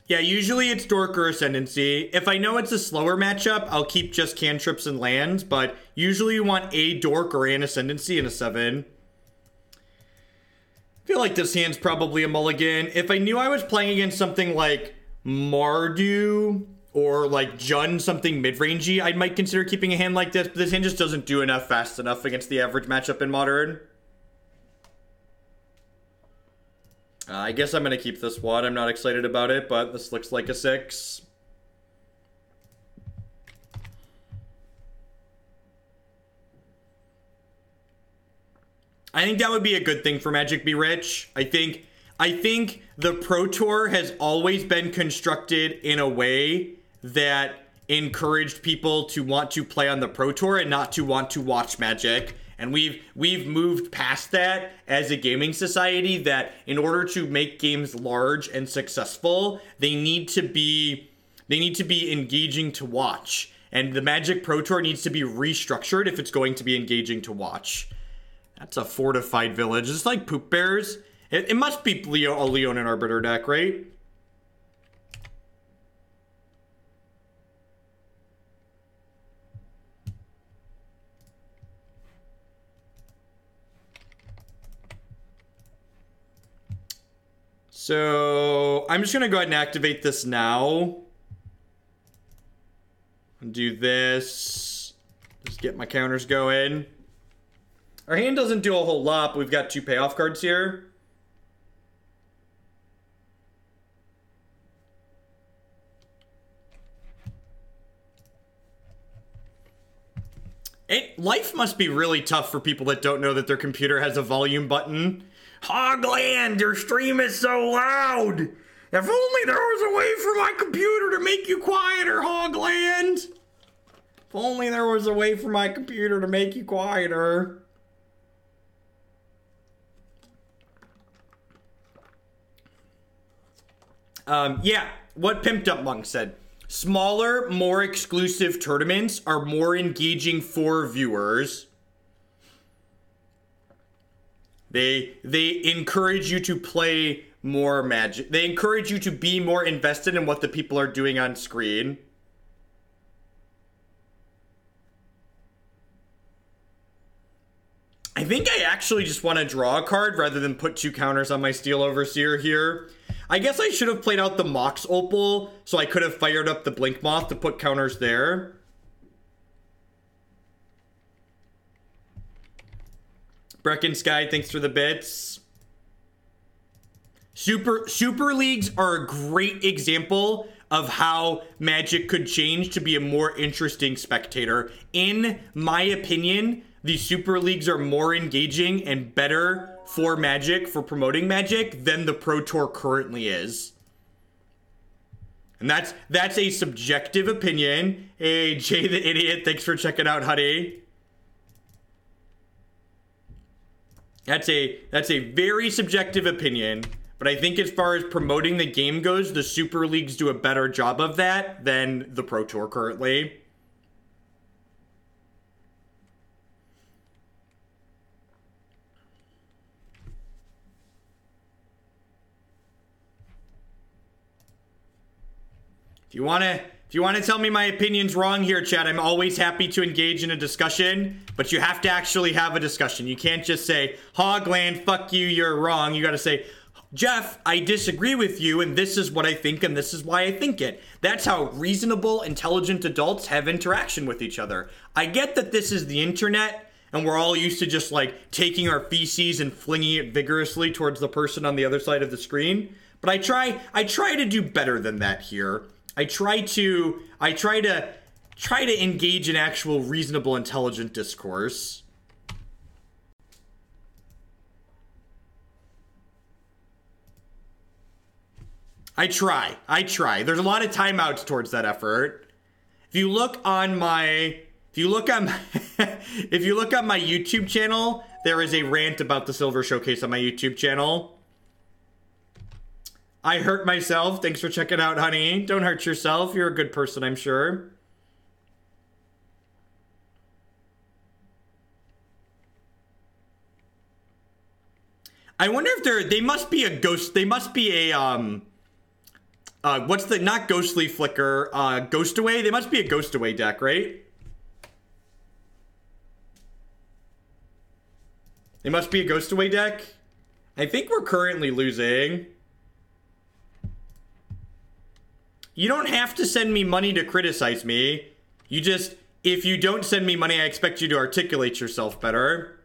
Yeah, usually it's Dork or Ascendancy. If I know it's a slower matchup, I'll keep just cantrips and lands, but usually you want a Dork or an Ascendancy in a 7. I feel like this hand's probably a mulligan. If I knew I was playing against something like Mardu or like Jund, something mid-rangey, I might consider keeping a hand like this, but this hand just doesn't do enough fast enough against the average matchup in Modern. I guess I'm going to keep this one. I'm not excited about it, but this looks like a 6. I think that would be a good thing for Magic Be Rich. I think the Pro Tour has always been constructed in a way that encouraged people to want to play on the Pro Tour and not to want to watch Magic. And we've moved past that as a gaming society, that in order to make games large and successful, they need to be engaging to watch. And the Magic Pro Tour needs to be restructured if it's going to be engaging to watch. That's a fortified village. It's like Poop Bears. It must be a Leonin Arbiter deck, right? So I'm just going to go ahead and activate this now. Do this. Just get my counters going. Our hand doesn't do a whole lot, but we've got 2 payoff cards here. Life must be really tough for people that don't know that their computer has a volume button. Hogland, your stream is so loud. If only there was a way for my computer to make you quieter, Hogland. If only there was a way for my computer to make you quieter. Yeah, what Pimped Up Monk said. Smaller, more exclusive tournaments are more engaging for viewers. They encourage you to play more Magic. They encourage you to be more invested in what the people are doing on screen. I think I actually just want to draw a card rather than put 2 counters on my Steel Overseer here. I guess I should have played out the Mox Opal, so I could have fired up the Blinkmoth to put counters there. Brecken Sky, thanks for the bits. Super Leagues are a great example of how Magic could change to be a more interesting spectator. In my opinion, the Super Leagues are more engaging and better for Magic, for promoting Magic, than the Pro Tour currently is. And that's a subjective opinion. Hey, Jay the Idiot, thanks for checking out, honey. That's a very subjective opinion, but I think as far as promoting the game goes, the Super Leagues do a better job of that than the Pro Tour currently. If you want to tell me my opinion's wrong here, chat, I'm always happy to engage in a discussion, but you have to actually have a discussion. You can't just say, Hogland, fuck you, you're wrong. You got to say, Jeff, I disagree with you, and this is what I think, and this is why I think it. That's how reasonable, intelligent adults have interaction with each other. I get that this is the internet, and we're all used to just, like, taking our feces and flinging it vigorously towards the person on the other side of the screen, but I try to do better than that here. I try to engage in actual reasonable, intelligent discourse. I try. There's a lot of timeouts towards that effort. If you look on my YouTube channel, there is a rant about the Silver Showcase on my YouTube channel. I hurt myself. Thanks for checking out, honey. Don't hurt yourself. You're a good person, I'm sure. I wonder if they must be a ghost. They must be a what's the, not Ghostly Flicker, Ghost Away? They must be a Ghost Away deck, right? They must be a Ghost Away deck. I think we're currently losing. You don't have to send me money to criticize me. You just, if you don't send me money, I expect you to articulate yourself better.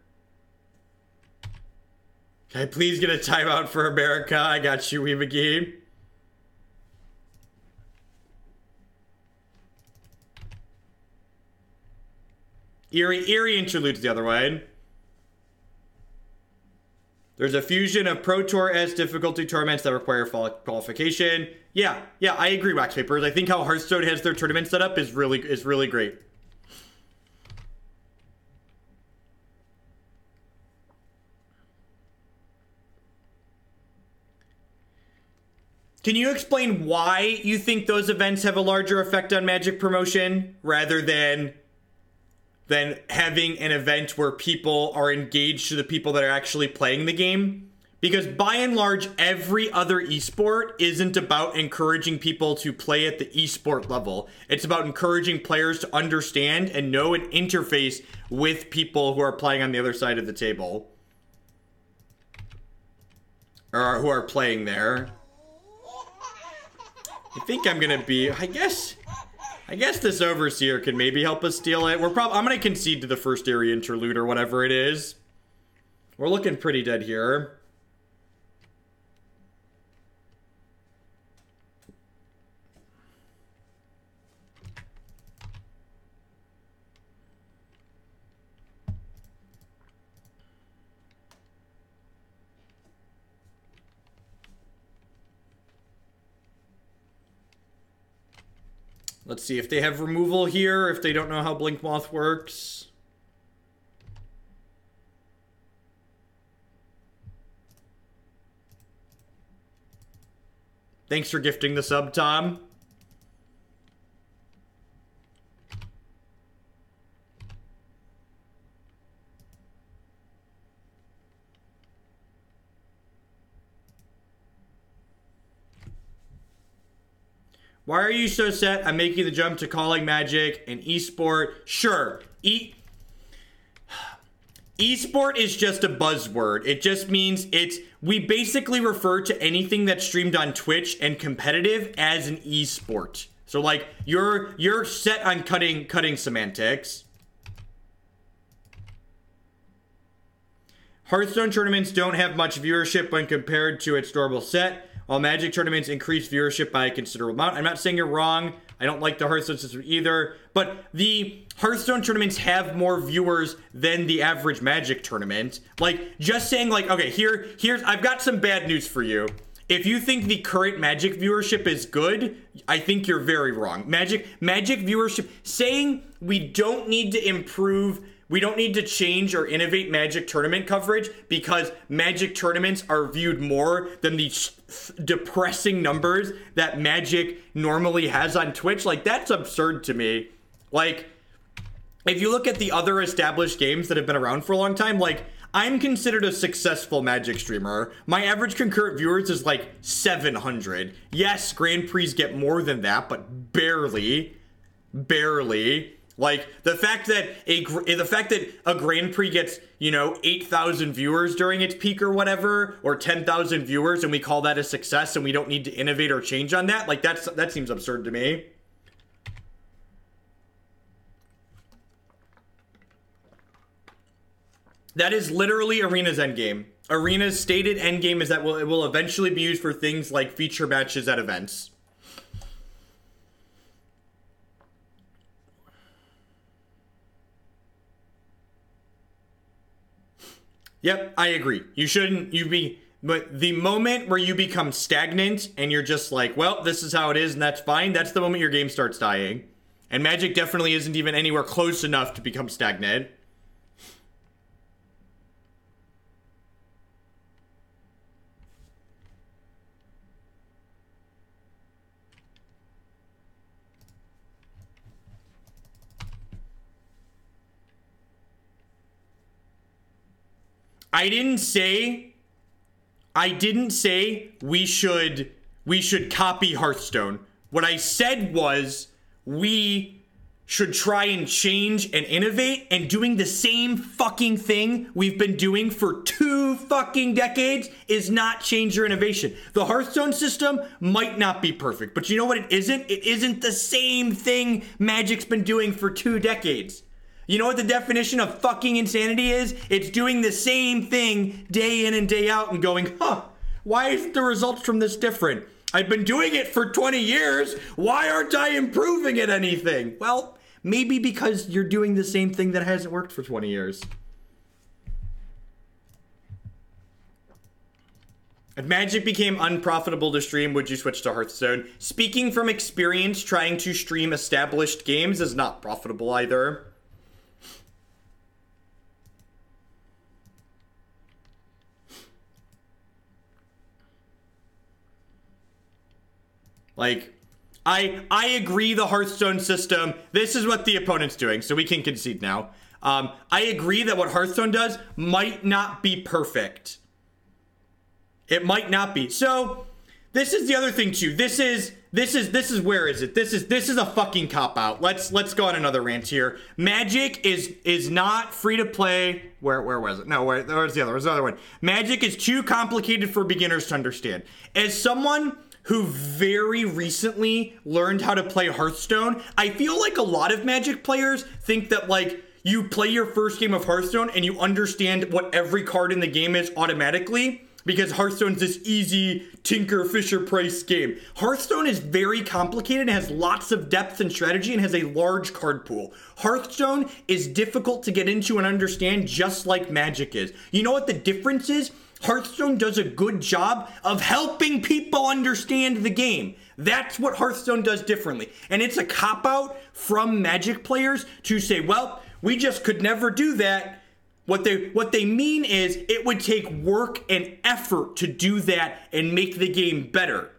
Can I please get a timeout for America? I got you, Weebagee. Eerie Interlude's the other way. There's a fusion of Pro Tour S difficulty tournaments that require qualification. Yeah, I agree, Wax Papers. I think how Hearthstone has their tournament set up is really great. Can you explain why you think those events have a larger effect on Magic promotion rather than having an event where people are engaged to the people that are actually playing the game? Because by and large, every other esport isn't about encouraging people to play at the esport level. It's about encouraging players to understand and know and interface with people who are playing on the other side of the table. Or who are playing there. I think I'm gonna be, I guess this Overseer can maybe help us steal it. I'm gonna concede to the first Eerie Interlude or whatever it is. We're looking pretty dead here. Let's see if they have removal here, if they don't know how Blinkmoth works. Thanks for gifting the sub, Tom. Why are you so set on making the jump to calling Magic an esport? Sure. Esport is just a buzzword. It just means we basically refer to anything that's streamed on Twitch and competitive as an esport. So like you're set on cutting semantics. Hearthstone tournaments don't have much viewership when compared to its normal set, while Magic tournaments increase viewership by a considerable amount. I'm not saying you're wrong. I don't like the Hearthstone system either. But the Hearthstone tournaments have more viewers than the average Magic tournament. Like, just saying, like, okay, here's I've got some bad news for you. If you think the current Magic viewership is good, I think you're very wrong. Magic viewership, saying we don't need to improve, we don't need to change or innovate Magic tournament coverage because Magic tournaments are viewed more than the depressing numbers that Magic normally has on Twitch. Like, that's absurd to me. Like, if you look at the other established games that have been around for a long time, like, I'm considered a successful Magic streamer. My average concurrent viewers is like 700. Yes, Grand Prix get more than that, but barely. Like, the fact that a Grand Prix gets, 8,000 viewers during its peak or whatever, or 10,000 viewers, and we call that a success and we don't need to innovate or change on that, like, that seems absurd to me. That is literally Arena's endgame. Arena's stated endgame is that it will eventually be used for things like feature matches at events. Yep, I agree. But the moment where you become stagnant and you're just like, well, this is how it is and that's fine, that's the moment your game starts dying. And Magic definitely isn't even anywhere close enough to become stagnant. I didn't say we we should copy Hearthstone. What I said was we should try and change and innovate, and doing the same fucking thing we've been doing for 2 fucking decades is not change or innovation. The Hearthstone system might not be perfect, but you know what it isn't? It isn't the same thing Magic's been doing for 2 decades. You know what the definition of fucking insanity is? It's doing the same thing day in and day out and going, huh, why isn't the results from this different? I've been doing it for 20 years. Why aren't I improving at anything? Well, maybe because you're doing the same thing that hasn't worked for 20 years. If Magic became unprofitable to stream, would you switch to Hearthstone? Speaking from experience, trying to stream established games is not profitable either. Like, I agree the Hearthstone system, this is what the opponent's doing, so we can concede now. I agree that what Hearthstone does might not be perfect. It might not be. So, this is the other thing too. This is where is it? This is a fucking cop-out. Let's go on another rant here. Magic is not free to play. Where was it? No, where's the other? Where's the other one? Magic is too complicated for beginners to understand. As someone who very recently learned how to play Hearthstone, I feel like a lot of Magic players think that, like, you play your first game of Hearthstone and you understand what every card in the game is automatically because Hearthstone's this easy Tinker Fisher Price game. Hearthstone is very complicated and has lots of depth and strategy and has a large card pool. Hearthstone is difficult to get into and understand, just like Magic is. You know what the difference is? Hearthstone does a good job of helping people understand the game. That's what Hearthstone does differently. And it's a cop-out from Magic players to say, well, we just could never do that. What they mean is it would take work and effort to do that and make the game better.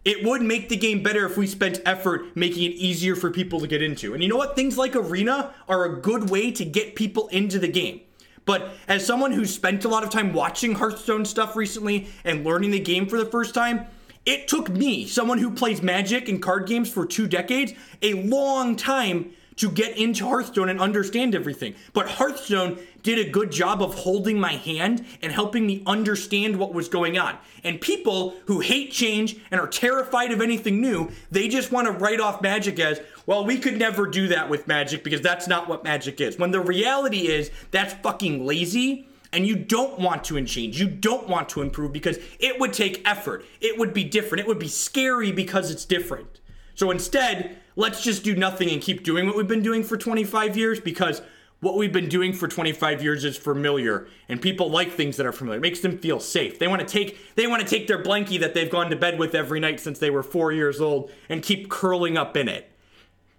It would make the game better if we spent effort making it easier for people to get into. And you know what? Things like Arena are a good way to get people into the game. But as someone who's spent a lot of time watching Hearthstone stuff recently and learning the game for the first time, it took me, someone who plays Magic and card games for 2 decades, a long time to get into Hearthstone and understand everything. But Hearthstone did a good job of holding my hand and helping me understand what was going on. And people who hate change and are terrified of anything new, they just want to write off Magic as, well, we could never do that with Magic because that's not what Magic is. When the reality is that's fucking lazy, and you don't want to change. You don't want to improve because it would take effort. It would be different. It would be scary because it's different. So instead, let's just do nothing and keep doing what we've been doing for 25 years because what we've been doing for 25 years is familiar, and people like things that are familiar. It makes them feel safe. They want to take their blankie that they've gone to bed with every night since they were 4 years old and keep curling up in it.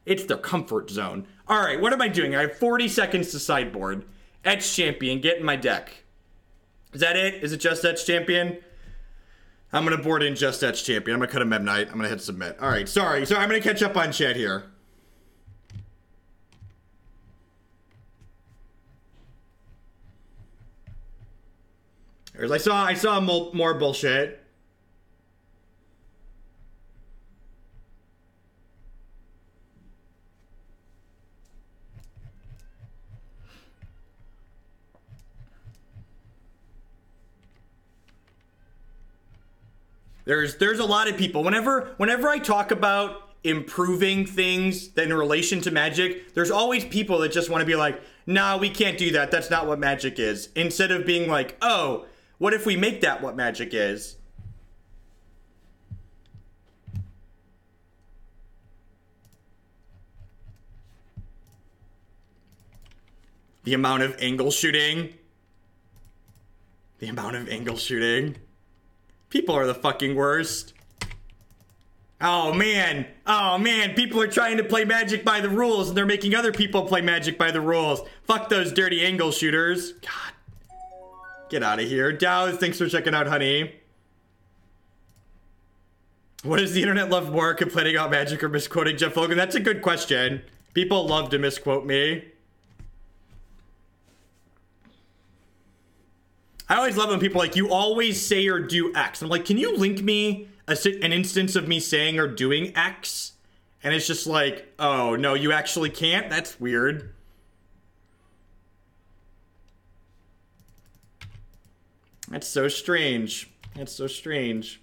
It's their comfort zone. All right, what am I doing? I have 40 seconds to sideboard. Etched Champion, get in my deck. Is that it? Is it just Etched Champion? I'm going to board in just Etched Champion. I'm going to cut a Memnite. I'm going to hit submit. All right, sorry. I'm going to catch up on chat here. I saw more bullshit. There's a lot of people. Whenever I talk about improving things in relation to Magic, there's always people that just want to be like, nah, we can't do that. That's not what Magic is. Instead of being like, oh, what if we make that what Magic is? The amount of angle shooting. The amount of angle shooting. People are the fucking worst. Oh man, people are trying to play Magic by the rules and they're making other people play Magic by the rules. Fuck those dirty angle shooters. God. Get out of here. Dows, thanks for checking out, honey. What does the internet love more, complaining about Magic or misquoting Jeff Logan? That's a good question. People love to misquote me. I always love when people are like, you always say or do X. I'm like, can you link me an instance of me saying or doing X, and it's just like, oh, no, you actually can't? That's weird. That's so strange. That's so strange.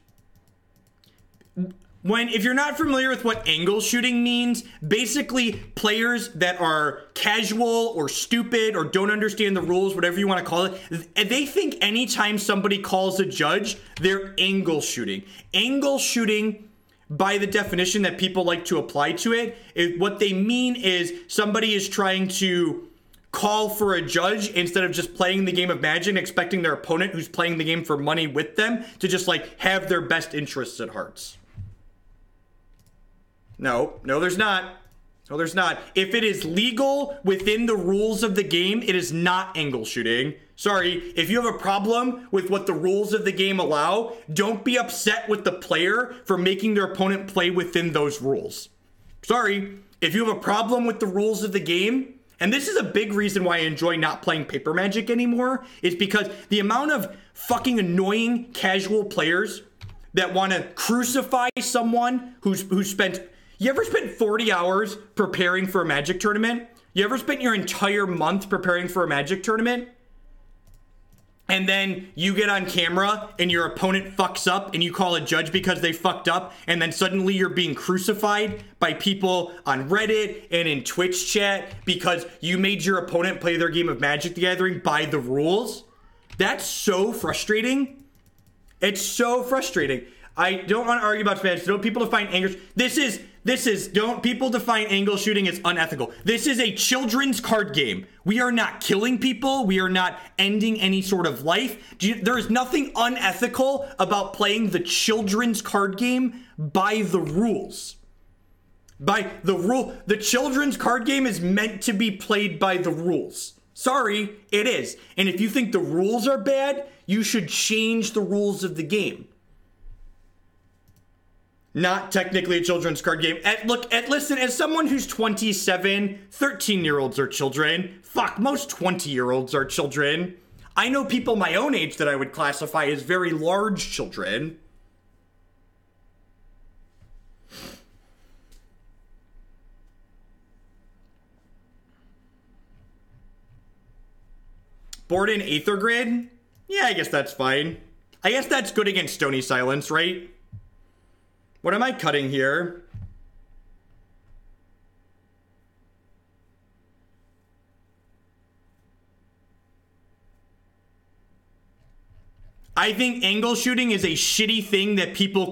If you're not familiar with what angle shooting means, basically players that are casual or stupid or don't understand the rules, whatever you want to call it, they think anytime somebody calls a judge, they're angle shooting. Angle shooting, by the definition that people like to apply to it, what they mean is somebody is trying to call for a judge instead of just playing the game of Magic and expecting their opponent who's playing the game for money with them to just like have their best interests at heart. No, there's not. No, there's not. If it is legal within the rules of the game, it is not angle shooting. Sorry, if you have a problem with what the rules of the game allow, don't be upset with the player for making their opponent play within those rules. Sorry, if you have a problem with the rules of the game, and this is a big reason why I enjoy not playing paper Magic anymore, is because the amount of fucking annoying casual players that want to crucify someone who's spent... You ever spent 40 hours preparing for a Magic tournament? You ever spent your entire month preparing for a Magic tournament? And then you get on camera and your opponent fucks up and you call a judge because they fucked up, and then suddenly you're being crucified by people on Reddit and in Twitch chat because you made your opponent play their game of Magic the Gathering by the rules? That's so frustrating. It's so frustrating. I don't want to argue about Spanish. Don't people define angle. Don't people define angle shooting as unethical. This is a children's card game. We are not killing people. We are not ending any sort of life. There is nothing unethical about playing the children's card game by the rules. By the rule, the children's card game is meant to be played by the rules. Sorry, it is. And if you think the rules are bad, you should change the rules of the game. Not technically a children's card game. Listen, as someone who's 27, 13-year-olds are children. Fuck, most 20-year-olds are children. I know people my own age that I would classify as very large children. Board in Aether Grid? Yeah, I guess that's fine. I guess that's good against Stony Silence, right? What am I cutting here? I think angle shooting is a shitty thing that people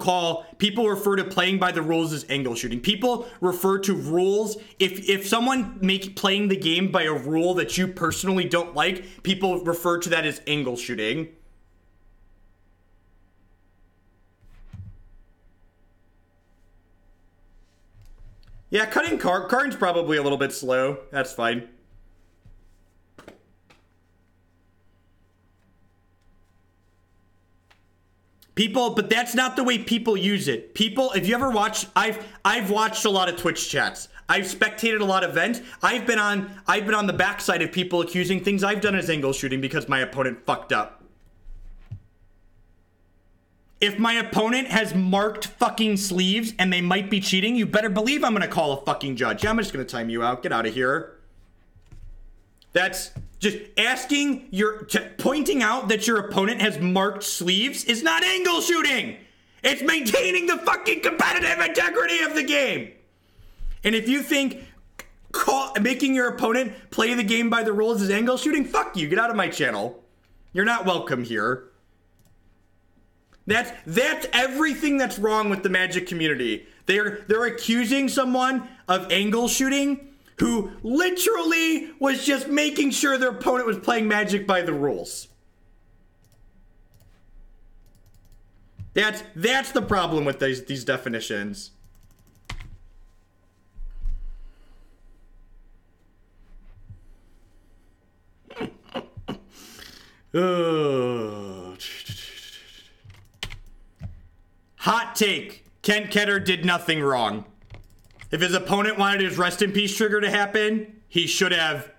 refer to playing by the rules as angle shooting. People refer to rules. If someone playing the game by a rule that you personally don't like, people refer to that as angle shooting. Yeah, cutting Karn's probably a little bit slow. That's fine. But that's not the way people use it. If you ever watch, I've watched a lot of Twitch chats. I've spectated a lot of events. I've been on the backside of people accusing things I've done as angle shooting because my opponent fucked up. If my opponent has marked fucking sleeves and they might be cheating, you better believe I'm gonna call a fucking judge. Yeah, I'm just gonna time you out. Get out of here. That's just pointing out that your opponent has marked sleeves is not angle shooting. It's maintaining the fucking competitive integrity of the game. And if you think making your opponent play the game by the rules is angle shooting, fuck you. Get out of my channel. You're not welcome here. That's everything that's wrong with the Magic community. They're accusing someone of angle shooting who literally was just making sure their opponent was playing Magic by the rules. That's the problem with these definitions. Hot take. Kent Ketter did nothing wrong. If his opponent wanted his rest in peace trigger to happen, he should have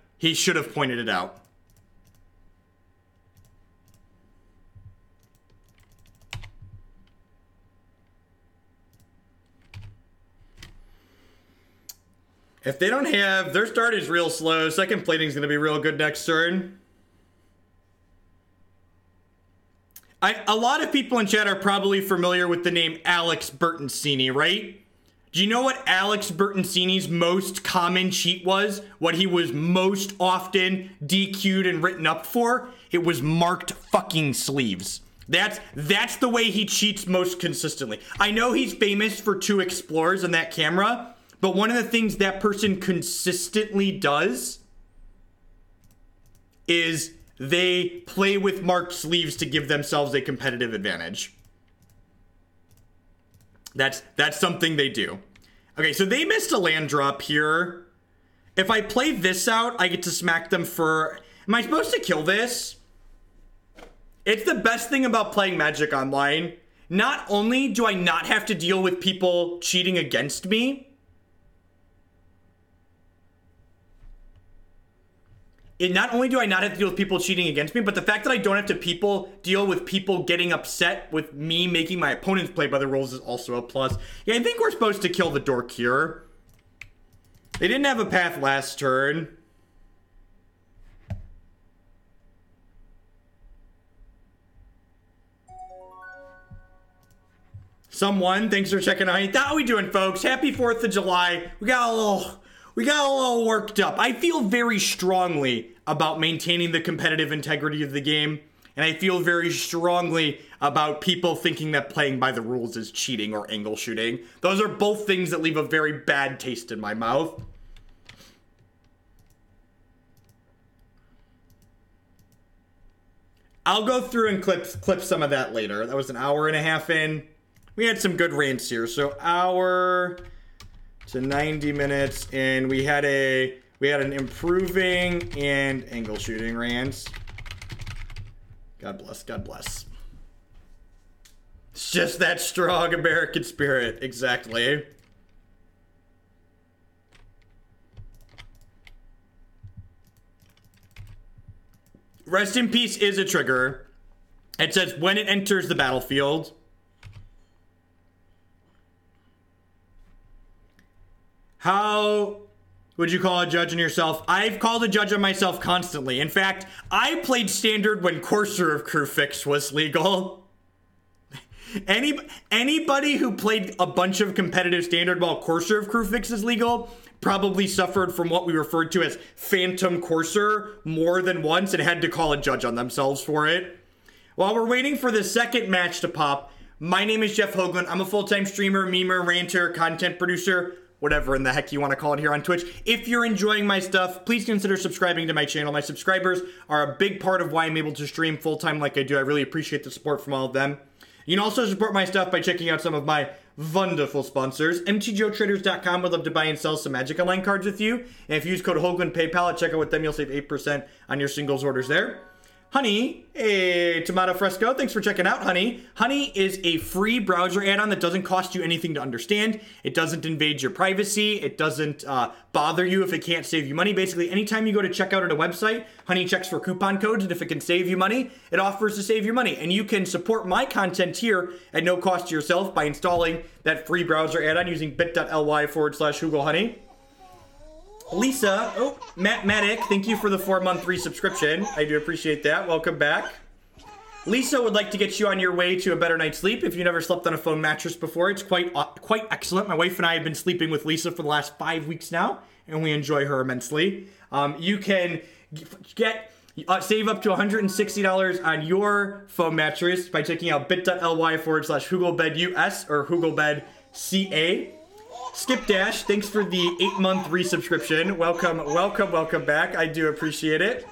pointed it out. If they don't have, their start is real slow. Second plating is going to be real good next turn. A lot of people in chat are probably familiar with the name Alex Bertoncini, right? Do you know what Alex Bertoncini's most common cheat was? What he was most often DQ'd and written up for? It was marked fucking sleeves. That's the way he cheats most consistently. I know he's famous for 2 explorers in that camera, but one of the things that person consistently does is they play with marked sleeves to give themselves a competitive advantage. That's something they do. Okay, so they missed a land drop here. If I play this out, I get to smack them for... Am I supposed to kill this? It's the best thing about playing Magic Online. Not only do I not have to deal with people cheating against me, not only do I not have to deal with people cheating against me, but the fact that I don't have to deal with people getting upset with me making my opponents play by the rules is also a plus. Yeah, I think we're supposed to kill the dork here. They didn't have a path last turn. Someone, thanks for checking out. How we doing, folks? Happy 4th of July. We got a little worked up. I feel very strongly about maintaining the competitive integrity of the game, and I feel very strongly about people thinking that playing by the rules is cheating or angle shooting. Those are both things that leave a very bad taste in my mouth. I'll go through and clip some of that later. That was an hour and a half in. We had some good rants here. So hour to 90 minutes, and we had an improving and angle shooting rant. God bless, God bless. It's just that strong American spirit, exactly. Rest in peace is a trigger. It says when it enters the battlefield. How would you call a judge on yourself? I've called a judge on myself constantly. In fact, I played Standard when Courser of Crewfix was legal. Anybody who played a bunch of competitive Standard while Courser of Crewfix is legal probably suffered from what we referred to as Phantom Courser more than once and had to call a judge on themselves for it. While we're waiting for the second match to pop, my name is Jeff Hoagland. I'm a full-time streamer, memer, ranter, content producer, whatever in the heck you want to call it here on Twitch. If you're enjoying my stuff, please consider subscribing to my channel. My subscribers are a big part of why I'm able to stream full-time like I do. I really appreciate the support from all of them. You can also support my stuff by checking out some of my wonderful sponsors. MTGOtraders.com would love to buy and sell some Magic Online cards with you. And if you use code Hoagland PayPal at checkout with them, you'll save 8% on your singles orders there. Honey, a Tomato Fresco, thanks for checking out Honey. Honey is a free browser add-on that doesn't cost you anything to understand. It doesn't invade your privacy. It doesn't bother you if it can't save you money. Basically, anytime you go to checkout at a website, Honey checks for coupon codes, and if it can save you money, it offers to save you money. And you can support my content here at no cost to yourself by installing that free browser add-on using bit.ly/HoogleHoney. Lisa, Matt Maddock, thank you for the 4-month resubscription. I do appreciate that. Welcome back. Lisa would like to get you on your way to a better night's sleep. If you never slept on a foam mattress before, it's quite excellent. My wife and I have been sleeping with Lisa for the last 5 weeks now, and we enjoy her immensely. You can save up to $160 on your foam mattress by checking out bit.ly/HoogleBedUS or HoogleBedCA. Skip Dash, thanks for the 8-month resubscription. Welcome back. I do appreciate it.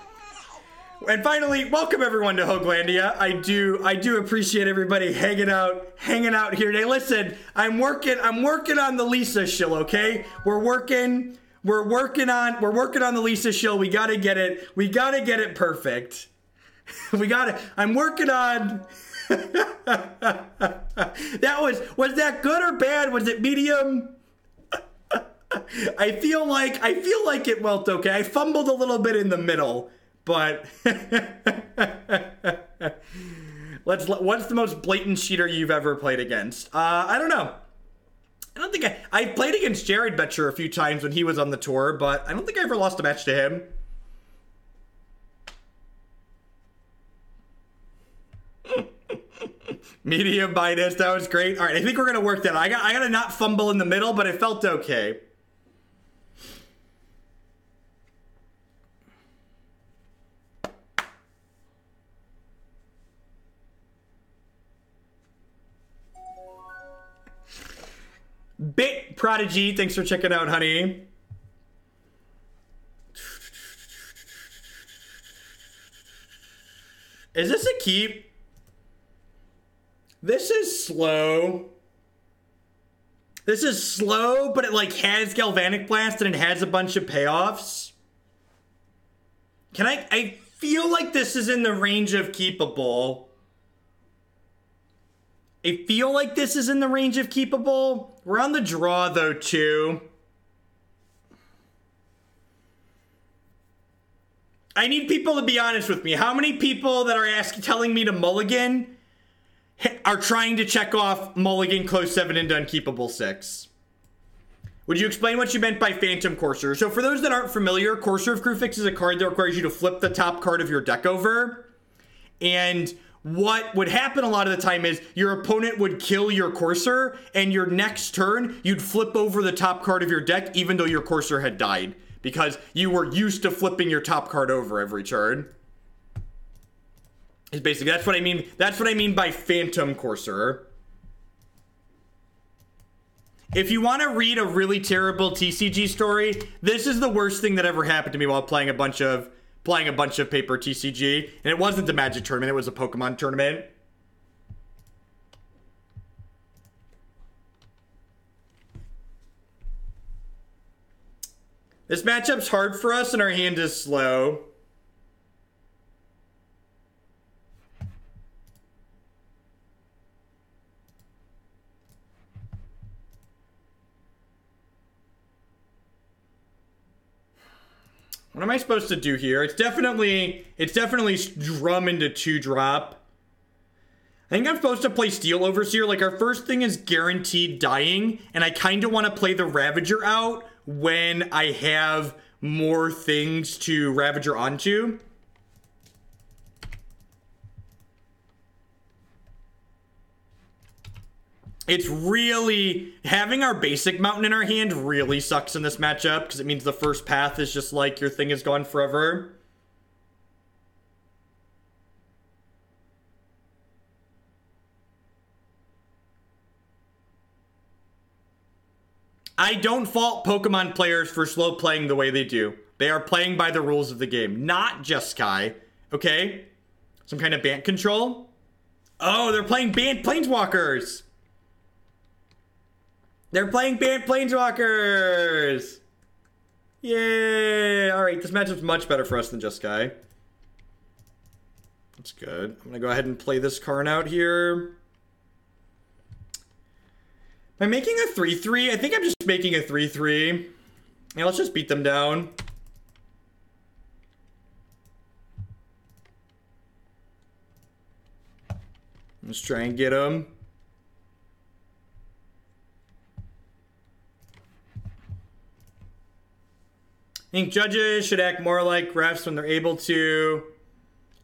And finally, welcome everyone to Hoaglandia. I do appreciate everybody hanging out here today. Listen, I'm working on the Lisa shill, okay? We're working on the Lisa shill. We gotta get it perfect. I'm working on was that good or bad? Was it medium? I feel like it went okay. I fumbled a little bit in the middle, but what's the most blatant cheater you've ever played against? I don't know. I don't think I played against Jared Betcher a few times when he was on the tour, but I don't think I ever lost a match to him. Medium minus, that was great. All right, I think we're gonna work that. I gotta not fumble in the middle, but it felt okay. Bit Prodigy, thanks for checking out, honey. Is this a keep? This is slow. This is slow, but it like has Galvanic Blast and it has a bunch of payoffs. I feel like this is in the range of keepable. I feel like this is in the range of keepable. We're on the draw though too. I need people to be honest with me. How many people that are telling me to mulligan are trying to check off mulligan close 7 into unkeepable 6? Would you explain what you meant by Phantom Courser? So for those that aren't familiar, Courser of Crewfix is a card that requires you to flip the top card of your deck over. And what would happen a lot of the time is your opponent would kill your Courser, and your next turn, you'd flip over the top card of your deck even though your Courser had died, because you were used to flipping your top card over every turn. Is basically, that's what I mean. That's what I mean by Phantom Courser. If you want to read a really terrible TCG story, this is the worst thing that ever happened to me while playing a bunch of paper TCG. And it wasn't the Magic tournament, it was a Pokemon tournament. This matchup's hard for us and our hand is slow. What am I supposed to do here? It's definitely drum into 2-drop. I think I'm supposed to play Steel Overseer. Like, our first thing is guaranteed dying, and I kind of want to play the Ravager out when I have more things to Ravager onto. It's really, having our basic mountain in our hand really sucks in this matchup, because it means the first path is just like your thing is gone forever. I don't fault Pokemon players for slow playing the way they do. They are playing by the rules of the game, not just Sky. Okay? Some kind of Bant control? Oh, they're playing Bant Planeswalkers! They're playing Bant Planeswalkers! Yay! Alright, this matchup's much better for us than just Sky. That's good. I'm gonna go ahead and play this Karn out here. Am I making a 3-3? I think I'm just making a 3-3. Yeah, let's just beat them down. Let's try and get them. I think judges should act more like refs when they're able to.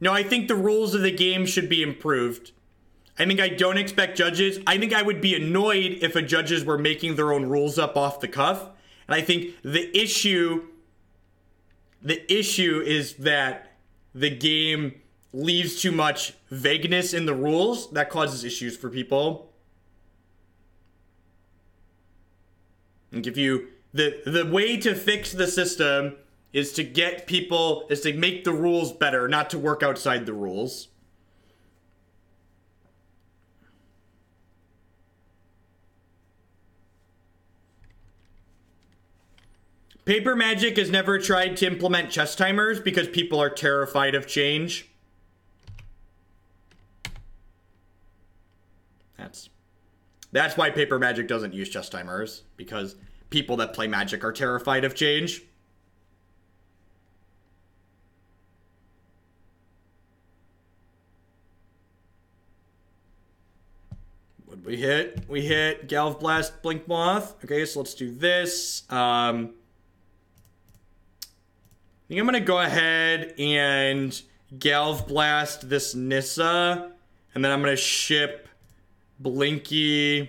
No, I think the rules of the game should be improved. I think I don't expect judges. I think I would be annoyed if judges were making their own rules up off the cuff. And I think the issue is that the game leaves too much vagueness in the rules. That causes issues for people. And if you, the way to fix the system is to get people, is to make the rules better, not to work outside the rules. Paper Magic has never tried to implement chess timers because people are terrified of change. That's why Paper Magic doesn't use chess timers, because people that play Magic are terrified of change. We hit Galv Blast, Blinkmoth. Okay, so let's do this. I think I'm gonna go ahead and Galv Blast this Nissa, and then I'm gonna ship Blinky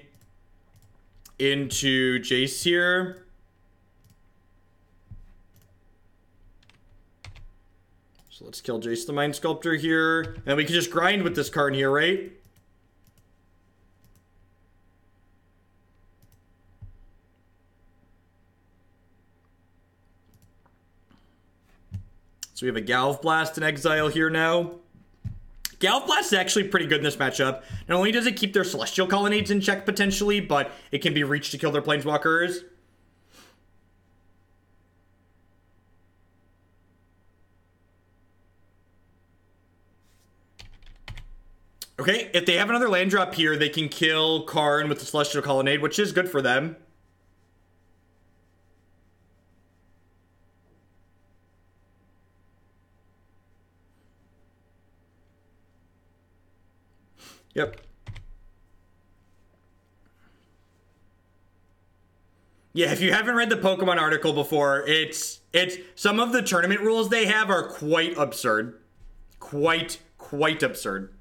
into Jace here. So let's kill Jace the Mind Sculptor here, and we can just grind with this Karn here, right? So we have a Galv Blast in exile here now. Galv Blast is actually pretty good in this matchup. Not only does it keep their Celestial Colonnades in check potentially, but it can be reached to kill their Planeswalkers. Okay, if they have another land drop here, they can kill Karn with the Celestial Colonnade, which is good for them. Yep. Yeah, if you haven't read the Pokemon article before, it's some of the tournament rules they have are quite absurd. Quite absurd.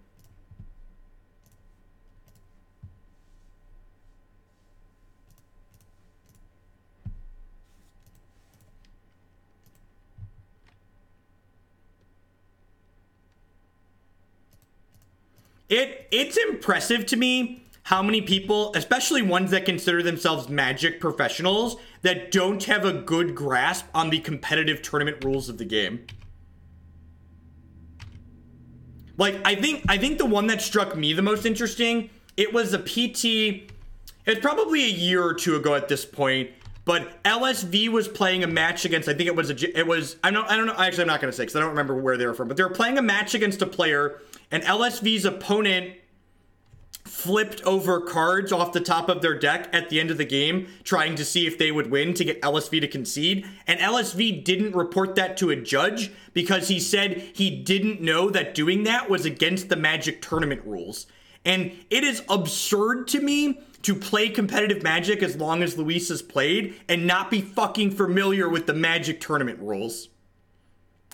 It's impressive to me how many people, especially ones that consider themselves Magic professionals, that don't have a good grasp on the competitive tournament rules of the game. Like, I think the one that struck me the most interesting, it was a PT, it's probably a year or two ago at this point, but LSV was playing a match against, I think I don't know, actually I'm not going to say because I don't remember where they were from, but they were playing a match against a player, and LSV's opponent flipped over cards off the top of their deck at the end of the game, trying to see if they would win to get LSV to concede. And LSV didn't report that to a judge because he said he didn't know that doing that was against the Magic tournament rules. And it is absurd to me to play competitive Magic as long as Luis has played and not be fucking familiar with the Magic tournament rules.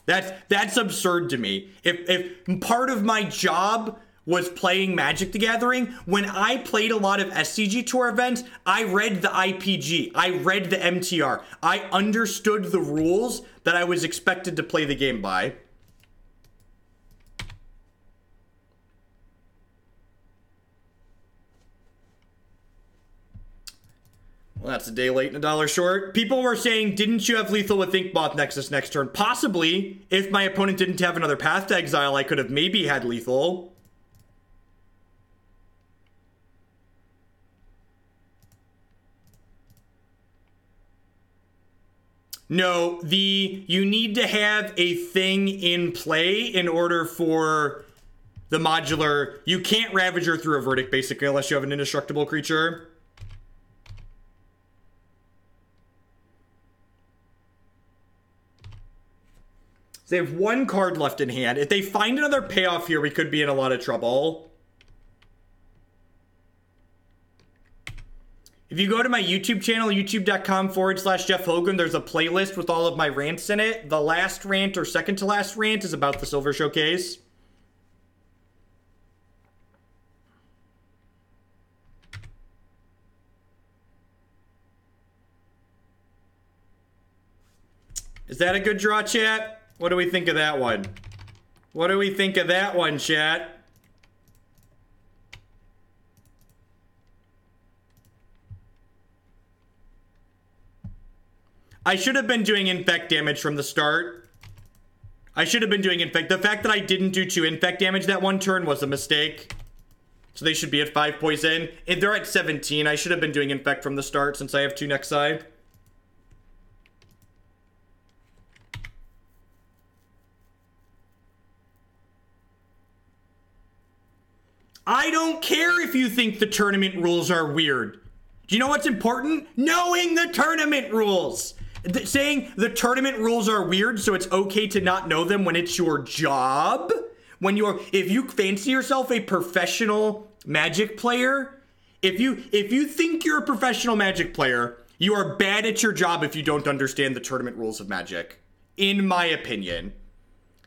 That's absurd to me. If part of my job was playing Magic the Gathering, when I played a lot of SCG Tour events, I read the IPG, I read the MTR, I understood the rules that I was expected to play the game by. Well, that's a day late and a dollar short. People were saying, didn't you have lethal with Inkmoth Nexus next turn? Possibly. If my opponent didn't have another Path to Exile, I could have maybe had lethal. No, you need to have a thing in play in order for the modular. You can't Ravager through a Verdict, basically, unless you have an indestructible creature. They have one card left in hand. If they find another payoff here, we could be in a lot of trouble. If you go to my YouTube channel, youtube.com/Jeff Hogan, there's a playlist with all of my rants in it. The last rant, or second to last rant, is about the Silver Showcase. Is that a good draw, chat? What do we think of that one? What do we think of that one, chat? I should have been doing infect damage from the start. I should have been doing infect. The fact that I didn't do 2 infect damage that one turn was a mistake. So they should be at 5 poison. If they're at 17, I should have been doing infect from the start since I have 2 next side. I don't care if you think the tournament rules are weird. Do you know what's important? Knowing the tournament rules. Saying the tournament rules are weird, so it's okay to not know them when it's your job. If you fancy yourself a professional Magic player, if you think you're a professional Magic player, you are bad at your job if you don't understand the tournament rules of Magic, in my opinion.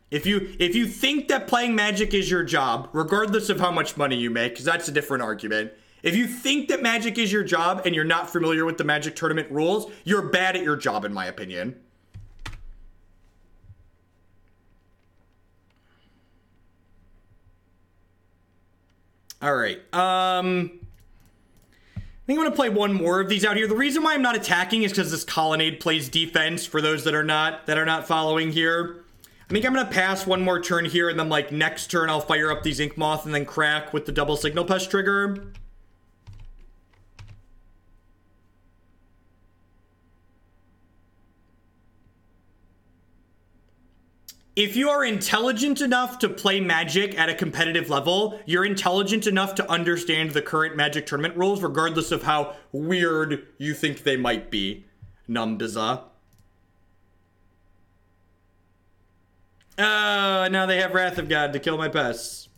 If you think that playing Magic is your job, regardless of how much money you make, because that's a different argument. If you think that Magic is your job and you're not familiar with the Magic tournament rules, you're bad at your job, in my opinion. All right. I think I'm going to play one more of these out here. The reason why I'm not attacking is because this Colonnade plays defense, for those that are not following here. I think I'm going to pass one more turn here, and then, like, next turn I'll fire up these Inkmoth and then crack with the double Signal Pest trigger. If you are intelligent enough to play Magic at a competitive level, you're intelligent enough to understand the current Magic tournament rules, regardless of how weird you think they might be. Numbiza. Now they have Wrath of God to kill my pests.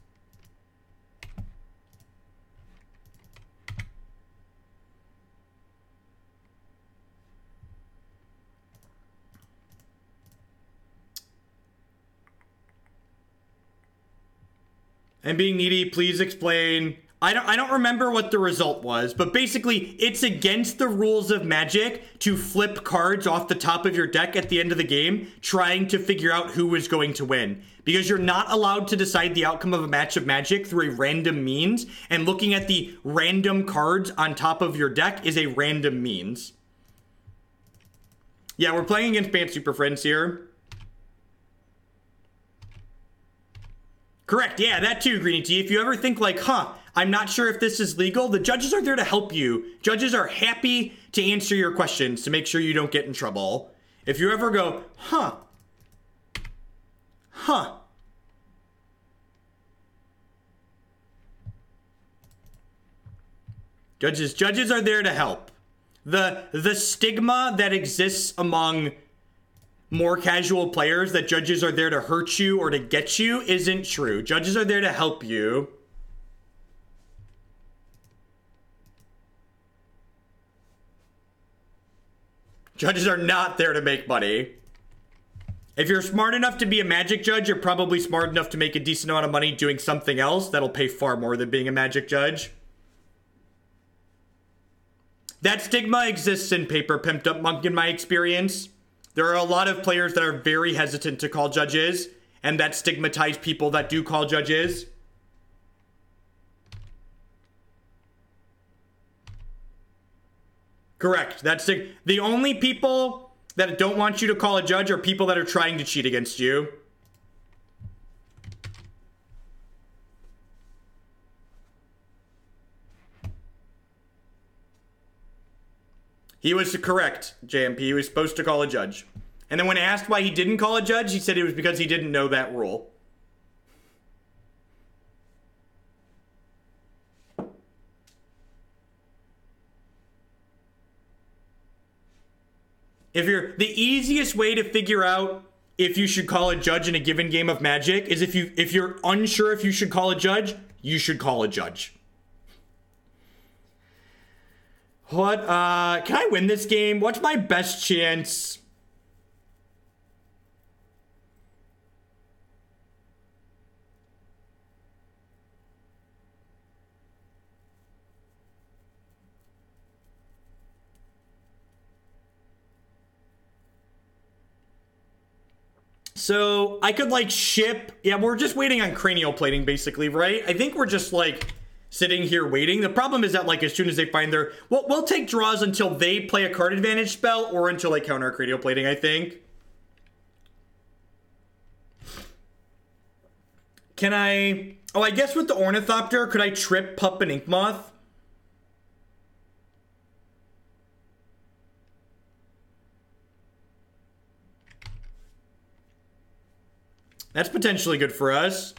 And being needy, please explain. I don't remember what the result was, but basically it's against the rules of Magic to flip cards off the top of your deck at the end of the game, trying to figure out who is going to win. Because you're not allowed to decide the outcome of a match of Magic through a random means, and looking at the random cards on top of your deck is a random means. Yeah, we're playing against Bant Super Friends here. Correct, yeah, that too, Greeny T. If you ever think like, I'm not sure if this is legal, the judges are there to help you. Judges are happy to answer your questions to make sure you don't get in trouble. If you ever go, Judges are there to help. The stigma that exists among more casual players that judges are there to hurt you or to get you isn't true. Judges are there to help you. Judges are not there to make money. If you're smart enough to be a Magic judge, you're probably smart enough to make a decent amount of money doing something else that'll pay far more than being a Magic judge. That stigma exists in Paper Pimped Up Monk in my experience. There are a lot of players that are very hesitant to call judges, and that stigmatize people that do call judges. Correct. That's the only people that don't want you to call a judge are people that are trying to cheat against you. He was correct, JMP. He was supposed to call a judge. And then when asked why he didn't call a judge, he said it was because he didn't know that rule. The easiest way to figure out if you should call a judge in a given game of Magic is if you're unsure if you should call a judge, you should call a judge. What, can I win this game? What's my best chance? So, I could, like, ship... Yeah, we're just waiting on Cranial Plating, basically, right? I think we're just, like, sitting here waiting. The problem is that, like, as soon as they find their... We'll take draws until they play a card advantage spell or until they counter Cranial Plating, I think. Can I... Oh, I guess with the Ornithopter, could I trip Pup and Inkmoth? That's potentially good for us.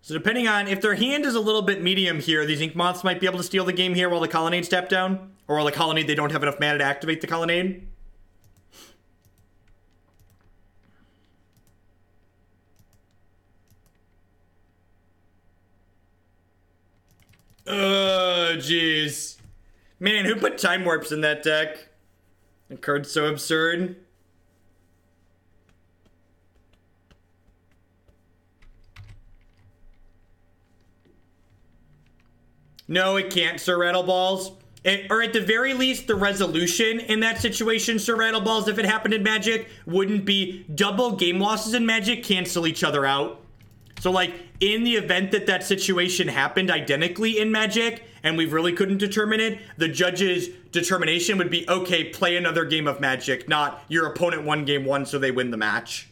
So depending on if their hand is a little bit medium here, these Inkmoths might be able to steal the game here while the Colonnades tap down. Or while the Colonnade, they don't have enough mana to activate the Colonnade. Oh, jeez. Man, who put Time Warps in that deck? The card's so absurd. No, it can't, Sir Rattleballs. Or at the very least, the resolution in that situation, Sir Rattleballs, if it happened in Magic, wouldn't be double game losses in Magic cancel each other out. So, like, in the event that that situation happened identically in Magic, and we really couldn't determine it, the judge's determination would be, okay, play another game of Magic, not your opponent won game one, so they win the match.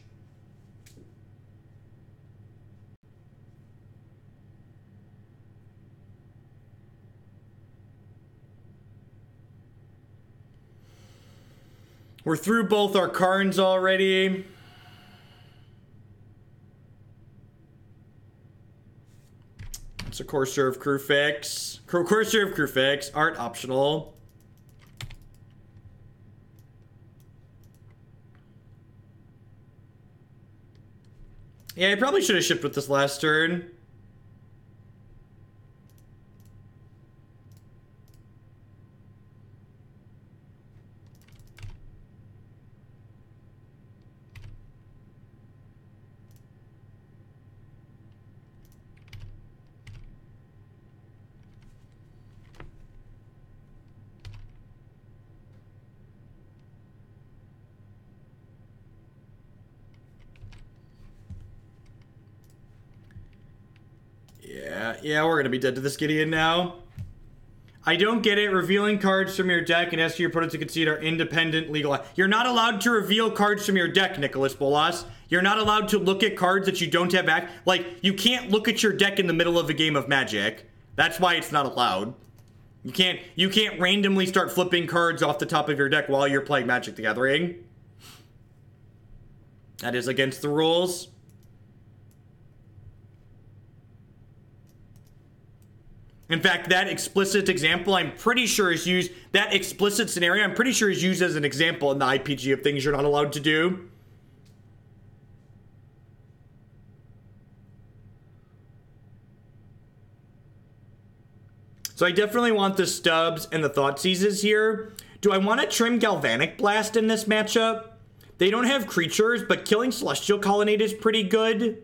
We're through both our Karns already. It's a Courser of Crewfix. Courser of Crewfix. Art optional. Yeah, I probably should have shipped with this last turn. Yeah, we're gonna be dead to this Gideon now. I don't get it. Revealing cards from your deck and asking your opponent to concede are independent legal. You're not allowed to reveal cards from your deck, Nicholas Bolas. You're not allowed to look at cards that you don't have back. Like, you can't look at your deck in the middle of a game of Magic. That's why it's not allowed. You can't randomly start flipping cards off the top of your deck while you're playing Magic the Gathering. That is against the rules. In fact, that explicit example, I'm pretty sure is used, that explicit scenario, I'm pretty sure is used as an example in the IPG of things you're not allowed to do. So I definitely want the Stubs and the Thoughtseizes here. Do I want to trim Galvanic Blast in this matchup? They don't have creatures, but killing Celestial Colonnade is pretty good.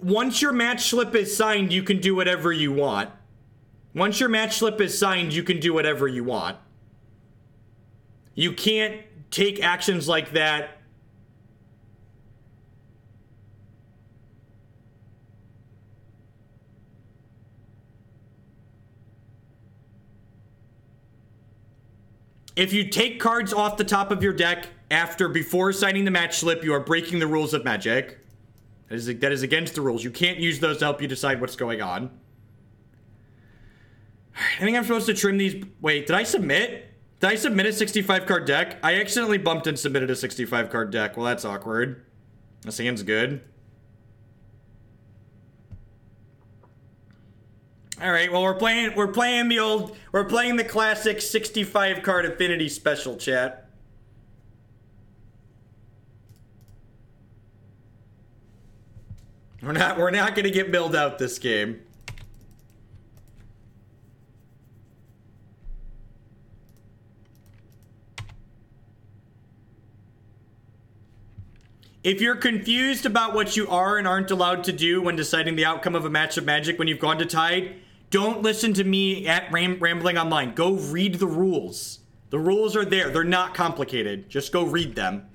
Once your match slip is signed, you can do whatever you want. Once your match slip is signed, you can do whatever you want. You can't take actions like that. If you take cards off the top of your deck before signing the match slip, you are breaking the rules of Magic. That is against the rules. You can't use those to help you decide what's going on. I think I'm supposed to trim these. Wait, did I submit? Did I submit a 65 card deck? I accidentally bumped and submitted a 65 card deck. Well, that's awkward. This hand's good. All right, well, we're playing the classic 65 card Affinity special, chat. We're not gonna get milled out this game. If you're confused about what you are and aren't allowed to do when deciding the outcome of a match of Magic when you've gone to Tide, don't listen to me at Rambling Online. Go read the rules. The rules are there. They're not complicated. Just go read them.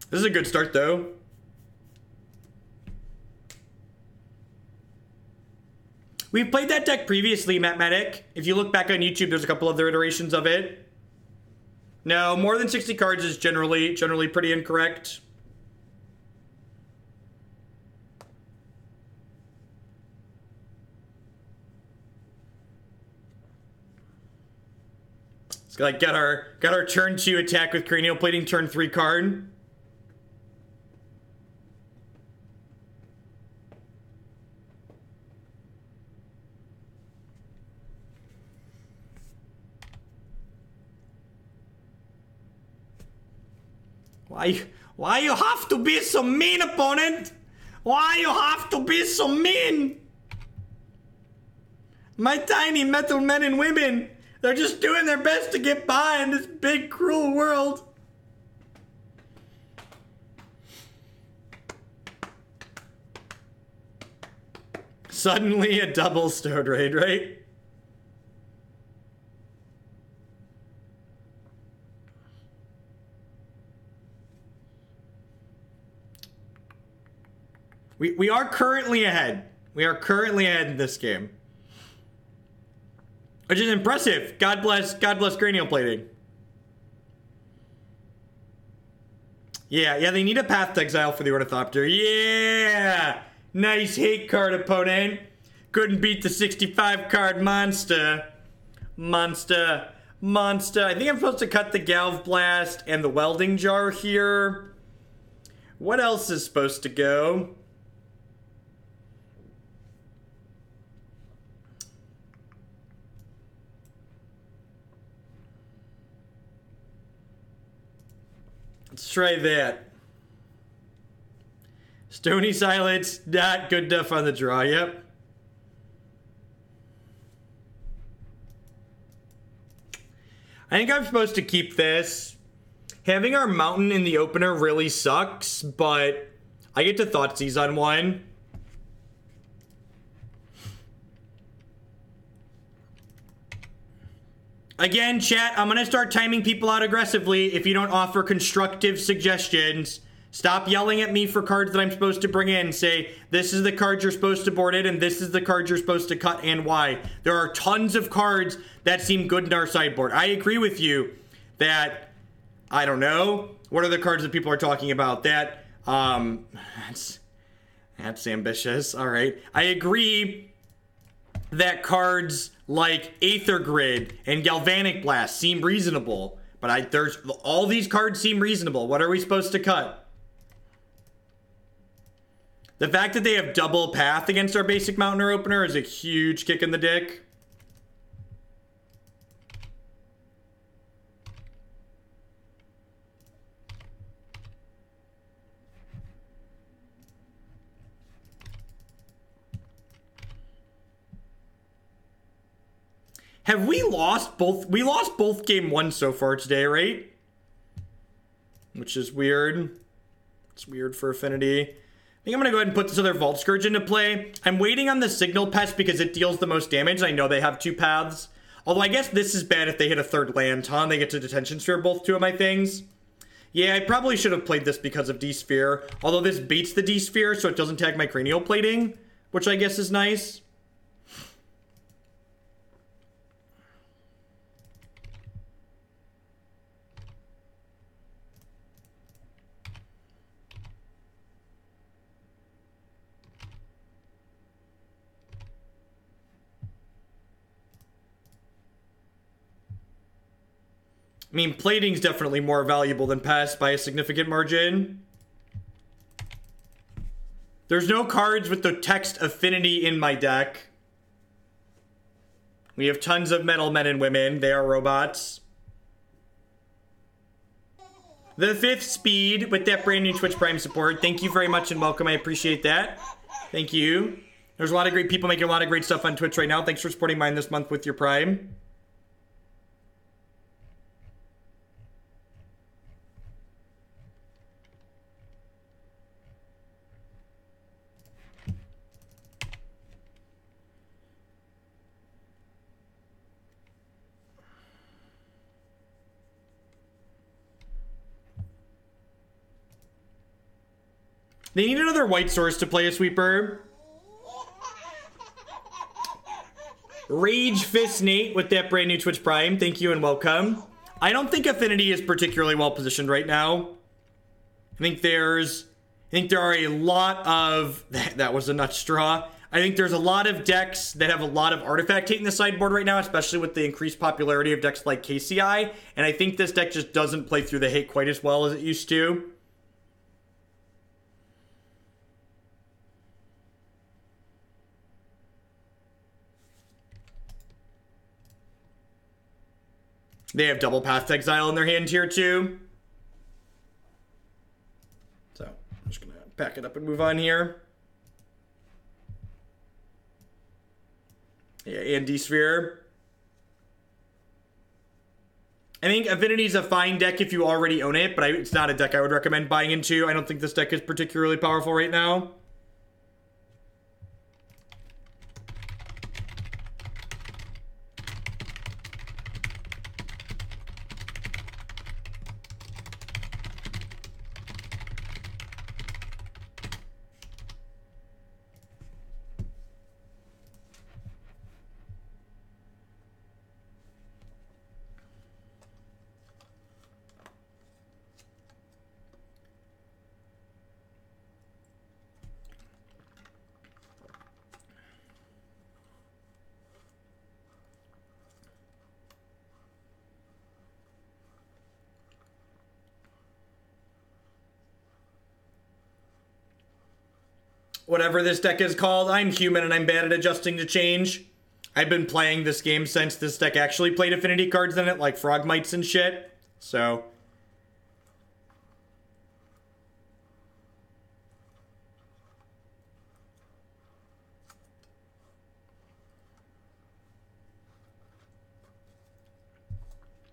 This is a good start, though. We've played that deck previously, Mathematic. If you look back on YouTube, there's a couple other iterations of it. No, more than 60 cards is generally pretty incorrect. Let's like got our turn 2 attack with Cranial Plating, turn 3 Karn. Why you have to be so mean, opponent? Why you have to be so mean? My tiny metal men and women, they're just doing their best to get by in this big, cruel world. Suddenly a double Stone Raid, right? We are currently ahead. We are currently ahead in this game. Which is impressive. God bless Cranial Plating. Yeah, they need a Path to Exile for the Ornithopter. Yeah! Nice hate card, opponent. Couldn't beat the 65 card monster. Monster. I think I'm supposed to cut the Galv Blast and the Welding Jar here. What else is supposed to go? Let's try that. Stony Silence, not good enough on the draw, yep. I think I'm supposed to keep this. Having our mountain in the opener really sucks, but I get to Thoughtseize on one. Again, chat, I'm gonna start timing people out aggressively if you don't offer constructive suggestions. Stop yelling at me for cards that I'm supposed to bring in. Say, this is the card you're supposed to board it, and this is the card you're supposed to cut, and why. There are tons of cards that seem good in our sideboard. I agree with you that, I don't know, what are the cards that people are talking about? That, that's ambitious, all right. I agree that cards like Aether Grid and Galvanic Blast seem reasonable, but there's all these cards seem reasonable. What are we supposed to cut? The fact that they have double path against our basic Mountainer opener is a huge kick in the dick. Have we lost both? We lost both game 1 so far today, right? Which is weird. It's weird for Affinity. I think I'm going to go ahead and put this other Vault Skirge into play. I'm waiting on the Signal Pest because it deals the most damage. I know they have 2 paths. Although I guess this is bad if they hit a 3rd land, huh? They get to Detention Sphere both 2 of my things. Yeah, I probably should have played this because of D-Sphere. Although this beats the D-Sphere, so it doesn't tag my Cranial Plating, which I guess is nice. I mean, plating's definitely more valuable than Pest by a significant margin. There's no cards with the text Affinity in my deck. We have tons of metal men and women. They are robots. The 5th speed with that brand new Twitch Prime support. Thank you very much and welcome. I appreciate that. Thank you. There's a lot of great people making a lot of great stuff on Twitch right now. Thanks for supporting mine this month with your Prime. They need another white source to play a sweeper. Rage Fist Nate with that brand new Twitch Prime. Thank you and welcome. I don't think Affinity is particularly well positioned right now. I think there are a lot of that was a nut straw. I think there's a lot of decks that have a lot of artifact hate in the sideboard right now, especially with the increased popularity of decks like KCI, and I think this deck just doesn't play through the hate quite as well as it used to. They have double Path to Exile in their hand here too. So, I'm just gonna pack it up and move on here. Yeah, and D-Sphere. I think Affinity's a fine deck if you already own it, but it's not a deck I would recommend buying into. I don't think this deck is particularly powerful right now. Whatever this deck is called, I'm human and I'm bad at adjusting to change. I've been playing this game since this deck actually played affinity cards in it, like Frogmites and shit. So...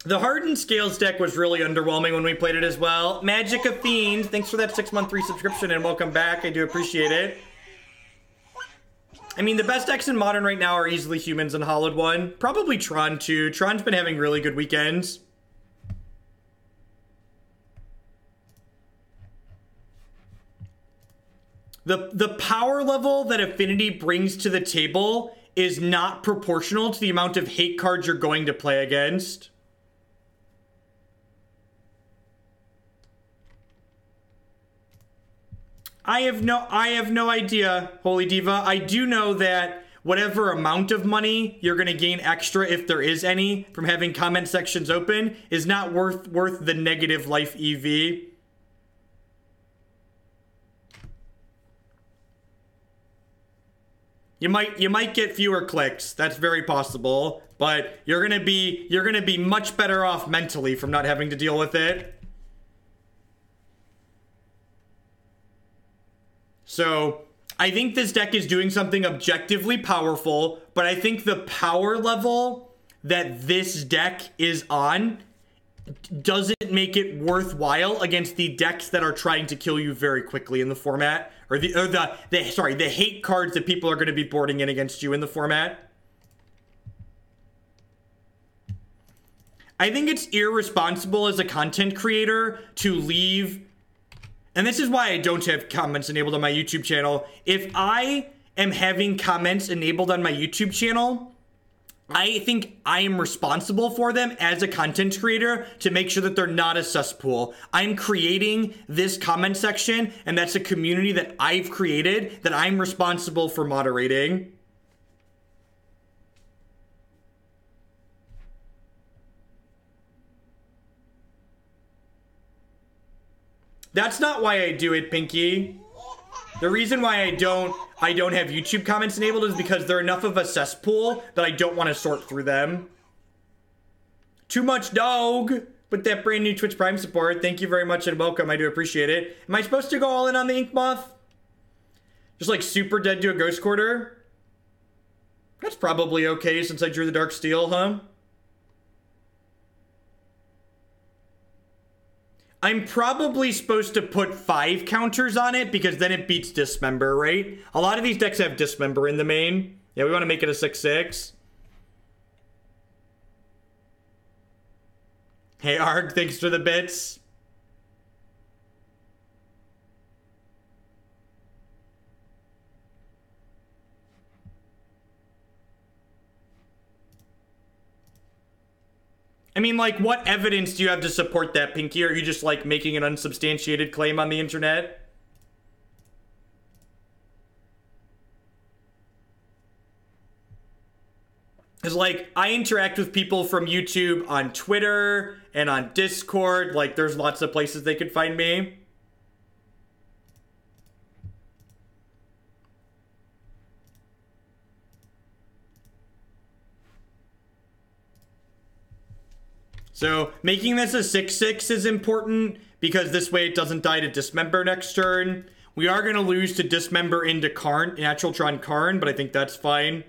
The Hardened Scales deck was really underwhelming when we played it as well. Magic of Fiend, thanks for that 6-month resubscription and welcome back. I do appreciate it. I mean, the best decks in Modern right now are easily Humans and Hollowed One. Probably Tron, too. Tron's been having really good weekends. The power level that Affinity brings to the table is not proportional to the amount of hate cards you're going to play against. I have no idea, Holy Diva. I do know that whatever amount of money you're going to gain extra, if there is any, from having comment sections open is not worth the negative life EV. You might get fewer clicks. That's very possible, but you're going to be much better off mentally from not having to deal with it. So, I think this deck is doing something objectively powerful, but I think the power level that this deck is on doesn't make it worthwhile against the decks that are trying to kill you very quickly in the format, or the hate cards that people are going to be boarding in against you in the format. I think it's irresponsible as a content creator to leave. And this is why I don't have comments enabled on my YouTube channel. If I am having comments enabled on my YouTube channel, I think I am responsible for them as a content creator to make sure that they're not a cesspool. I'm creating this comment section, and that's a community that I've created that I'm responsible for moderating. That's not why I do it, Pinky. The reason why I don't have YouTube comments enabled is because they're enough of a cesspool that I don't want to sort through them. Too much dog with that brand new Twitch Prime support. Thank you very much and welcome. I do appreciate it. Am I supposed to go all in on the Inkmoth? Just like super dead to a Ghost Quarter? That's probably okay since I drew the Darksteel, huh? I'm probably supposed to put 5 counters on it because then it beats Dismember, right? A lot of these decks have Dismember in the main. Yeah, we want to make it a 6/6. Hey, Arg, thanks for the bits. I mean, like, what evidence do you have to support that, Pinky? Or are you just, like, making an unsubstantiated claim on the internet? Because, like, I interact with people from YouTube on Twitter and on Discord. Like, there's lots of places they could find me. So, making this a 6/6 is important, because this way it doesn't die to Dismember next turn. We are going to lose to Dismember into Karn, Natural Tron Karn, but I think that's fine.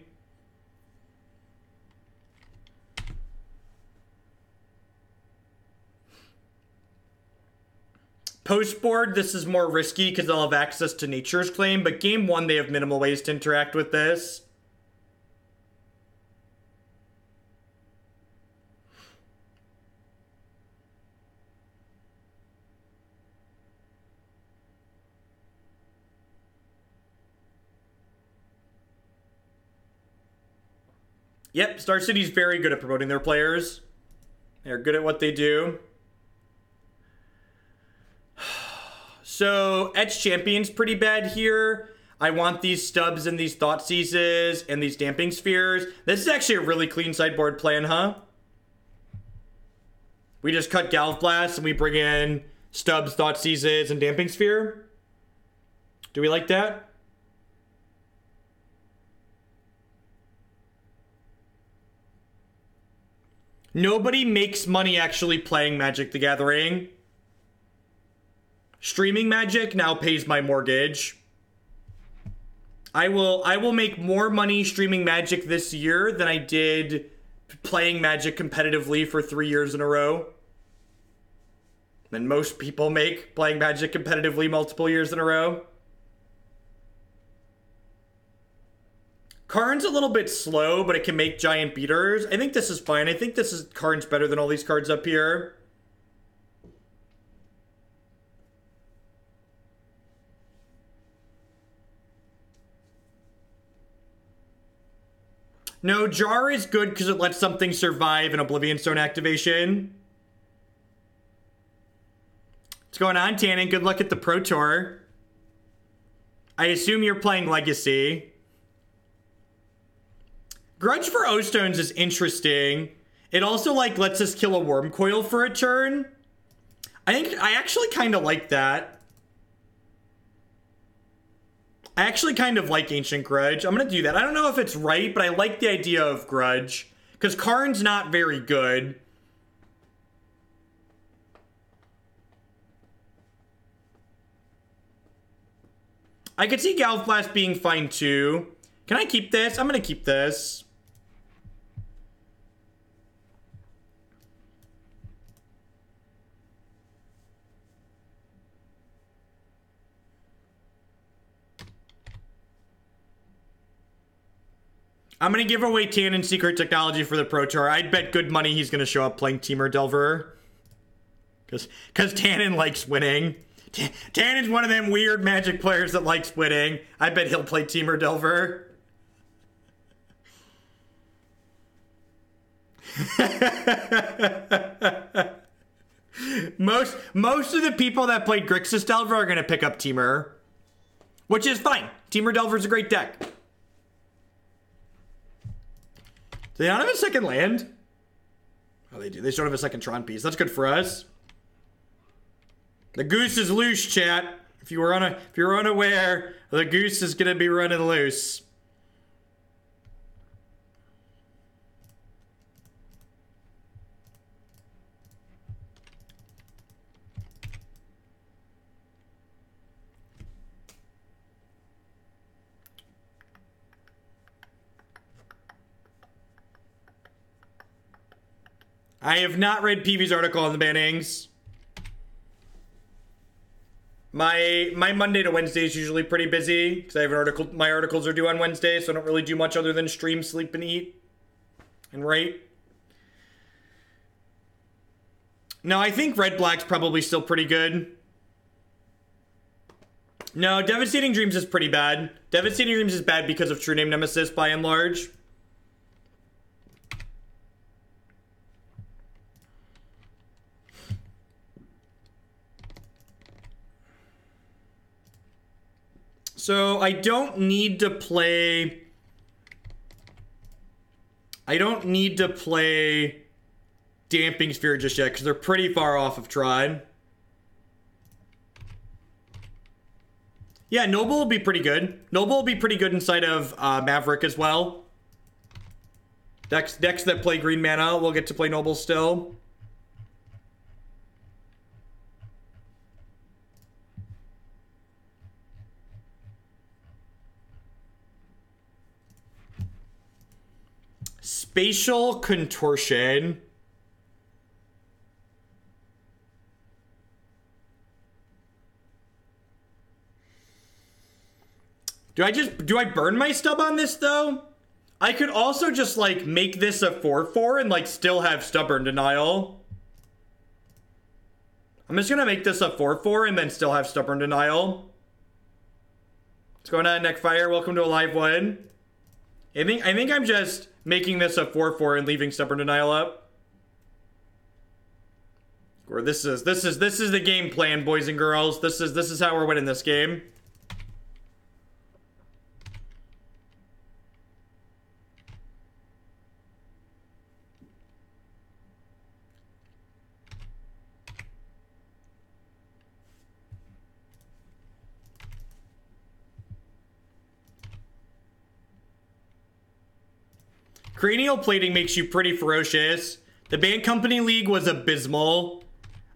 Post-board, this is more risky because they'll have access to Nature's Claim, but game 1 they have minimal ways to interact with this. Yep, Star City's very good at promoting their players. They're good at what they do. So, Etched Champion's pretty bad here. I want these stubs and these Thoughtseizes and these Damping Spheres. This is actually a really clean sideboard plan, huh? We just cut Galv Blast and we bring in stubs, Thoughtseizes, and Damping Sphere. Do we like that? Nobody makes money actually playing Magic the Gathering. Streaming Magic now pays my mortgage. I will make more money streaming Magic this year than I did playing Magic competitively for 3 years in a row. Than most people make playing Magic competitively multiple years in a row. Karn's a little bit slow, but it can make giant beaters. I think this is fine. I think this is Karn's better than all these cards up here. No, Jar is good because it lets something survive an Oblivion Stone activation. What's going on, Tannen? Good luck at the Pro Tour. I assume you're playing Legacy. Grudge for O-Stones is interesting. It also, like, lets us kill a Worm Coil for a turn. I actually kind of like that. I actually kind of like Ancient Grudge. I'm going to do that. I don't know if it's right, but I like the idea of Grudge. Because Karn's not very good. I could see Galv Blast being fine too. Can I keep this? I'm going to keep this. I'm going to give away Tannen Secret Technology for the Pro Tour. I'd bet good money he's going to show up playing Temur Delver. Because Tannen likes winning. Tannen's one of them weird Magic players that likes winning. I bet he'll play Temur Delver. Most of the people that played Grixis Delver are going to pick up Temur. Which is fine. Temur Delver's a great deck. Do they not have a second land? Oh, they do. They don't have a second Tron piece. That's good for us. The goose is loose, chat. If you're unaware, the goose is gonna be running loose. I have not read PV's article on the bannings. My Monday to Wednesday is usually pretty busy because I have an article. My articles are due on Wednesday, so I don't really do much other than stream, sleep, and eat, and write. No, I think Red Black's probably still pretty good. No, Devastating Dreams is pretty bad. Devastating Dreams is bad because of True Name Nemesis by and large. So I don't need to play I don't need to play Damping Sphere just yet because they're pretty far off of Tron. Yeah, Noble will be pretty good. Noble will be pretty good inside of Maverick as well. Decks that play green mana will get to play Noble still. Spatial Contortion. Do I burn my stub on this though? I could also just like make this a 4/4 and like still have Stubborn Denial. I'm just gonna make this a 4/4 and then still have Stubborn Denial. What's going on, Neckfire? Welcome to a live one. I think I'm just making this a 4/4 and leaving Stubborn Denial up. Or this is the game plan, boys and girls. This is how we're winning this game. Cranial Plating makes you pretty ferocious. The Bant Company League was abysmal.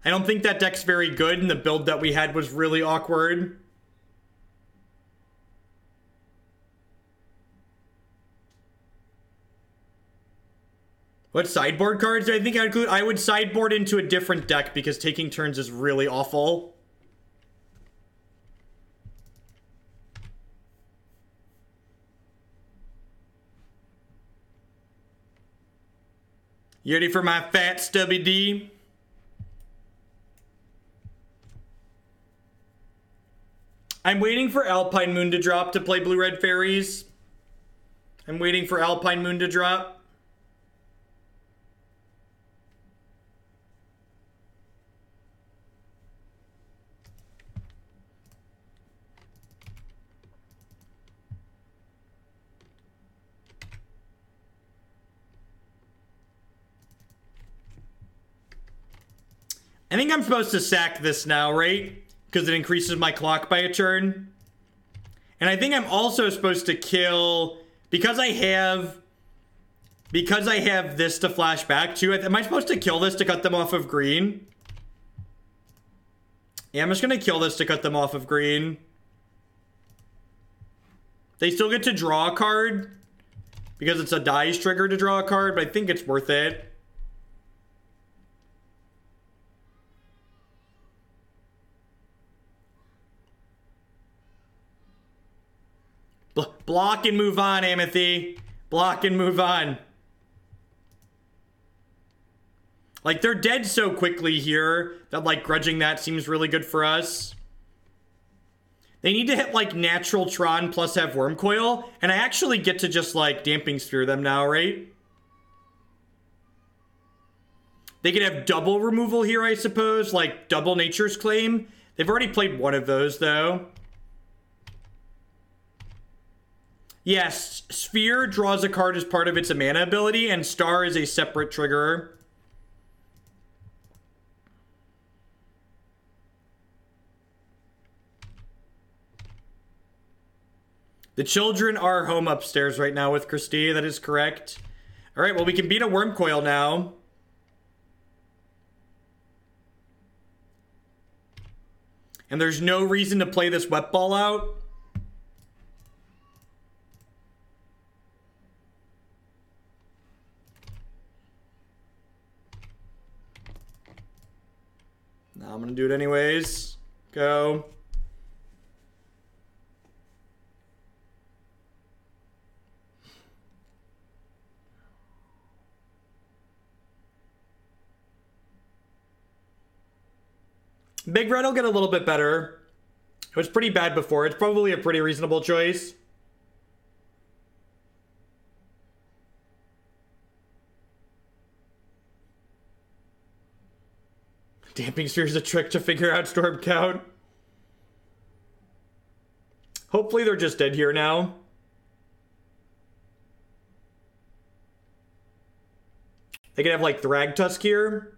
I don't think that deck's very good, and the build that we had was really awkward. What sideboard cards do I think I'd include? I would sideboard into a different deck because taking turns is really awful. You ready for my fat stubby D? I'm waiting for Alpine Moon to drop to play Blue-Red Fairies. I'm waiting for Alpine Moon to drop. I think I'm supposed to sack this now, right? Because it increases my clock by a turn. And I think I'm also supposed to kill... Because I have this to flash back to... Am I supposed to kill this to cut them off of green? Yeah, I'm just going to kill this to cut them off of green. They still get to draw a card. Because it's a dice trigger to draw a card, but I think it's worth it. Block and move on, Amethy. Block and move on. Like, they're dead so quickly here that, like, grudging that seems really good for us. They need to hit, like, natural Tron plus have Wormcoil, and I actually get to just, like, Damping Sphere them now, right? They could have double removal here, I suppose, like double Nature's Claim. They've already played one of those, though. Yes, Sphere draws a card as part of its mana ability, and Star is a separate trigger. The children are home upstairs right now with Christy. That is correct. All right, well, we can beat a Wormcoil now. And there's no reason to play this Wet Ball out. Now I'm gonna do it anyways. Go. Big Red will get a little bit better. It was pretty bad before. It's probably a pretty reasonable choice. Damping Sphere is a trick to figure out Storm Count. Hopefully they're just dead here now. They could have like Thragtusk here.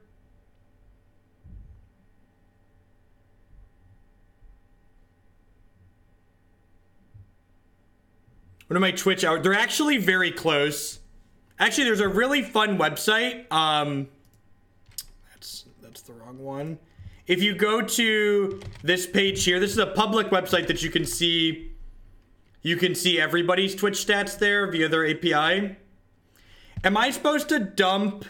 What are my Twitch hours? They're actually very close. Actually, there's a really fun website. That's the wrong one. If you go to this page here, this is a public website that you can see. You can see everybody's Twitch stats there via their API. Am I supposed to dump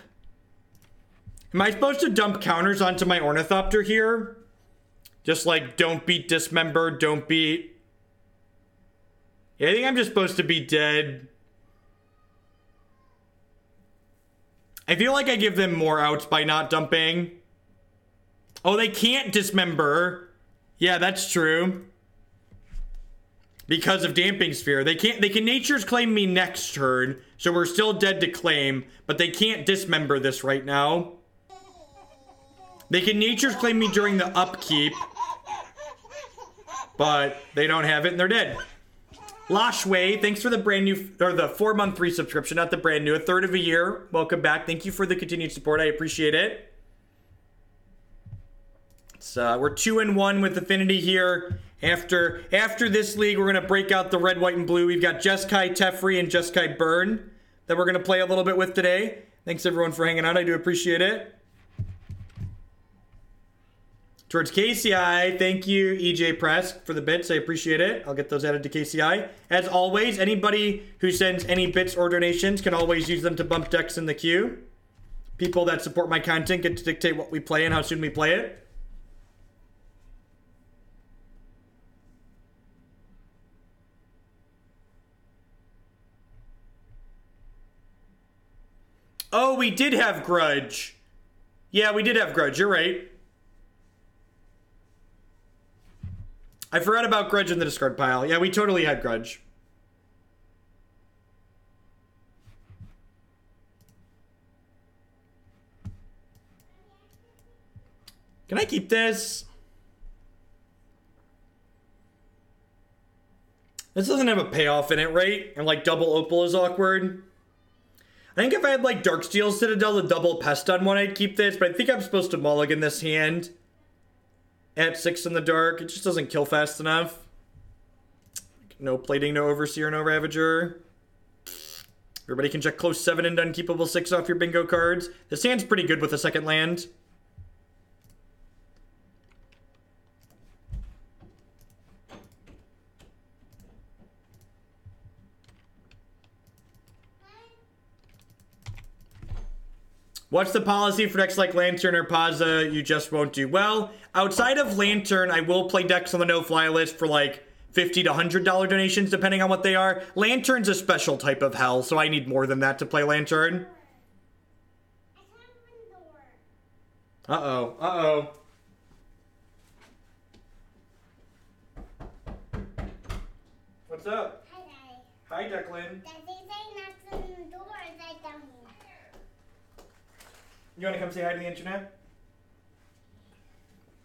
counters onto my Ornithopter here? Just like don't beat Dismember, don't beat... Yeah, I think I'm just supposed to be dead. I feel like I give them more outs by not dumping. Oh, they can't Dismember. Yeah, that's true. Because of Damping Sphere. They can Nature's Claim me next turn, so we're still dead to claim, but they can't Dismember this right now. They can Nature's Claim me during the upkeep, but they don't have it and they're dead. Lashway, thanks for the brand new, or the 4-month free subscription, not the brand new, a third of a year. Welcome back. Thank you for the continued support. I appreciate it. So we're 2-1 with Affinity here. After this league, we're going to break out the red, white, and blue. We've got Jeskai Teferi and Jeskai Burn that we're going to play a little bit with today. Thanks everyone for hanging out. I do appreciate it. Towards KCI, thank you, EJ Press, for the bits. I appreciate it. I'll get those added to KCI. As always, anybody who sends any bits or donations can always use them to bump decks in the queue. People that support my content get to dictate what we play and how soon we play it. Oh, we did have Grudge. Yeah, we did have Grudge. You're right. I forgot about Grudge in the discard pile. Yeah, we totally had Grudge. Can I keep this? This doesn't have a payoff in it, right? And like double Opal is awkward. I think if I had like Darksteel Citadel, the double Pest on one, I'd keep this. But I think I'm supposed to mulligan this hand. At 6 in the dark. It just doesn't kill fast enough. No Plating, no Overseer, no Ravager. Everybody can check close 7 and unkeepable 6 off your bingo cards. This hand's pretty good with a second land. What's the policy for decks like Lantern or Paza? You just won't do well. Outside of Lantern, I will play decks on the no-fly list for like $50 to $100 donations, depending on what they are. Lantern's a special type of hell, so I need more than that to play Lantern. Uh-oh. Uh-oh. What's up? Hi, Daddy. Hi, Declan. You want to come say hi to the internet?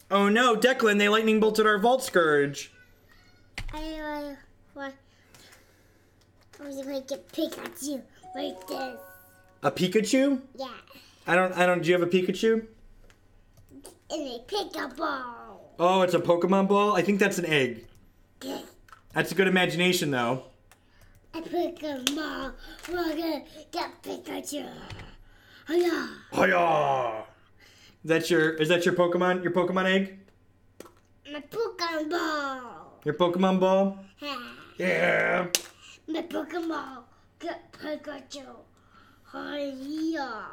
Oh no, Declan, they lightning bolted our Vault Skirge. I was going to get Pikachu like this. A Pikachu? Yeah. I don't, do you have a Pikachu? And a Pokeball. Oh, it's a Pokemon ball? I think that's an egg. That's a good imagination, though. A Pokemon. We're going to get Pikachu. Hiya! Hiya! Is that your Pokemon egg? My Pokemon ball. Your Pokemon ball? Yeah. My Pokemon get Pikachu. Hiya!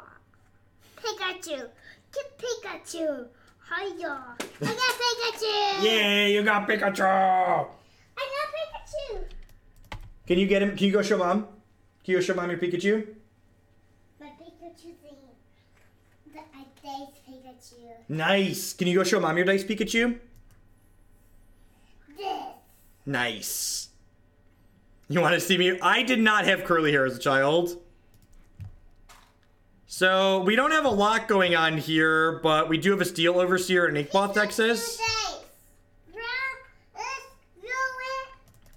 Pikachu! Get Pikachu! Hiya! I got Pikachu! Yeah, you got Pikachu! I got Pikachu! Can you get him? Can you go show Mom? Can you go show Mom your Pikachu? Pikachu. Nice. Can you go show Mom your dice Pikachu? This. Nice. You want to see me? I did not have curly hair as a child. So we don't have a lot going on here, but we do have a Steel Overseer and Inkmoth Nexus.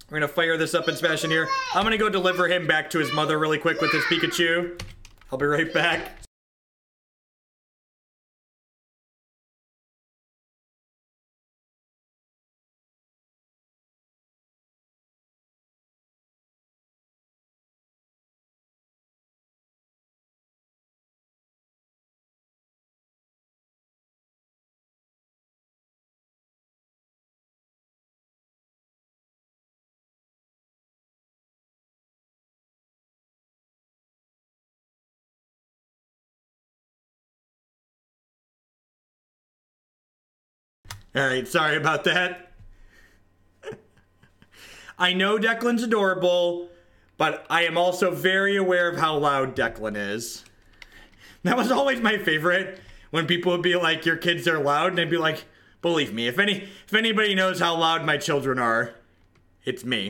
We're going to fire this up and smash in here. I'm going to go deliver him back to his mother really quick with his Pikachu. I'll be right back. Alright, sorry about that. I know Declan's adorable, but I am also very aware of how loud Declan is. That was always my favorite, when people would be like, your kids are loud, and I'd be like, believe me, if anybody knows how loud my children are, it's me.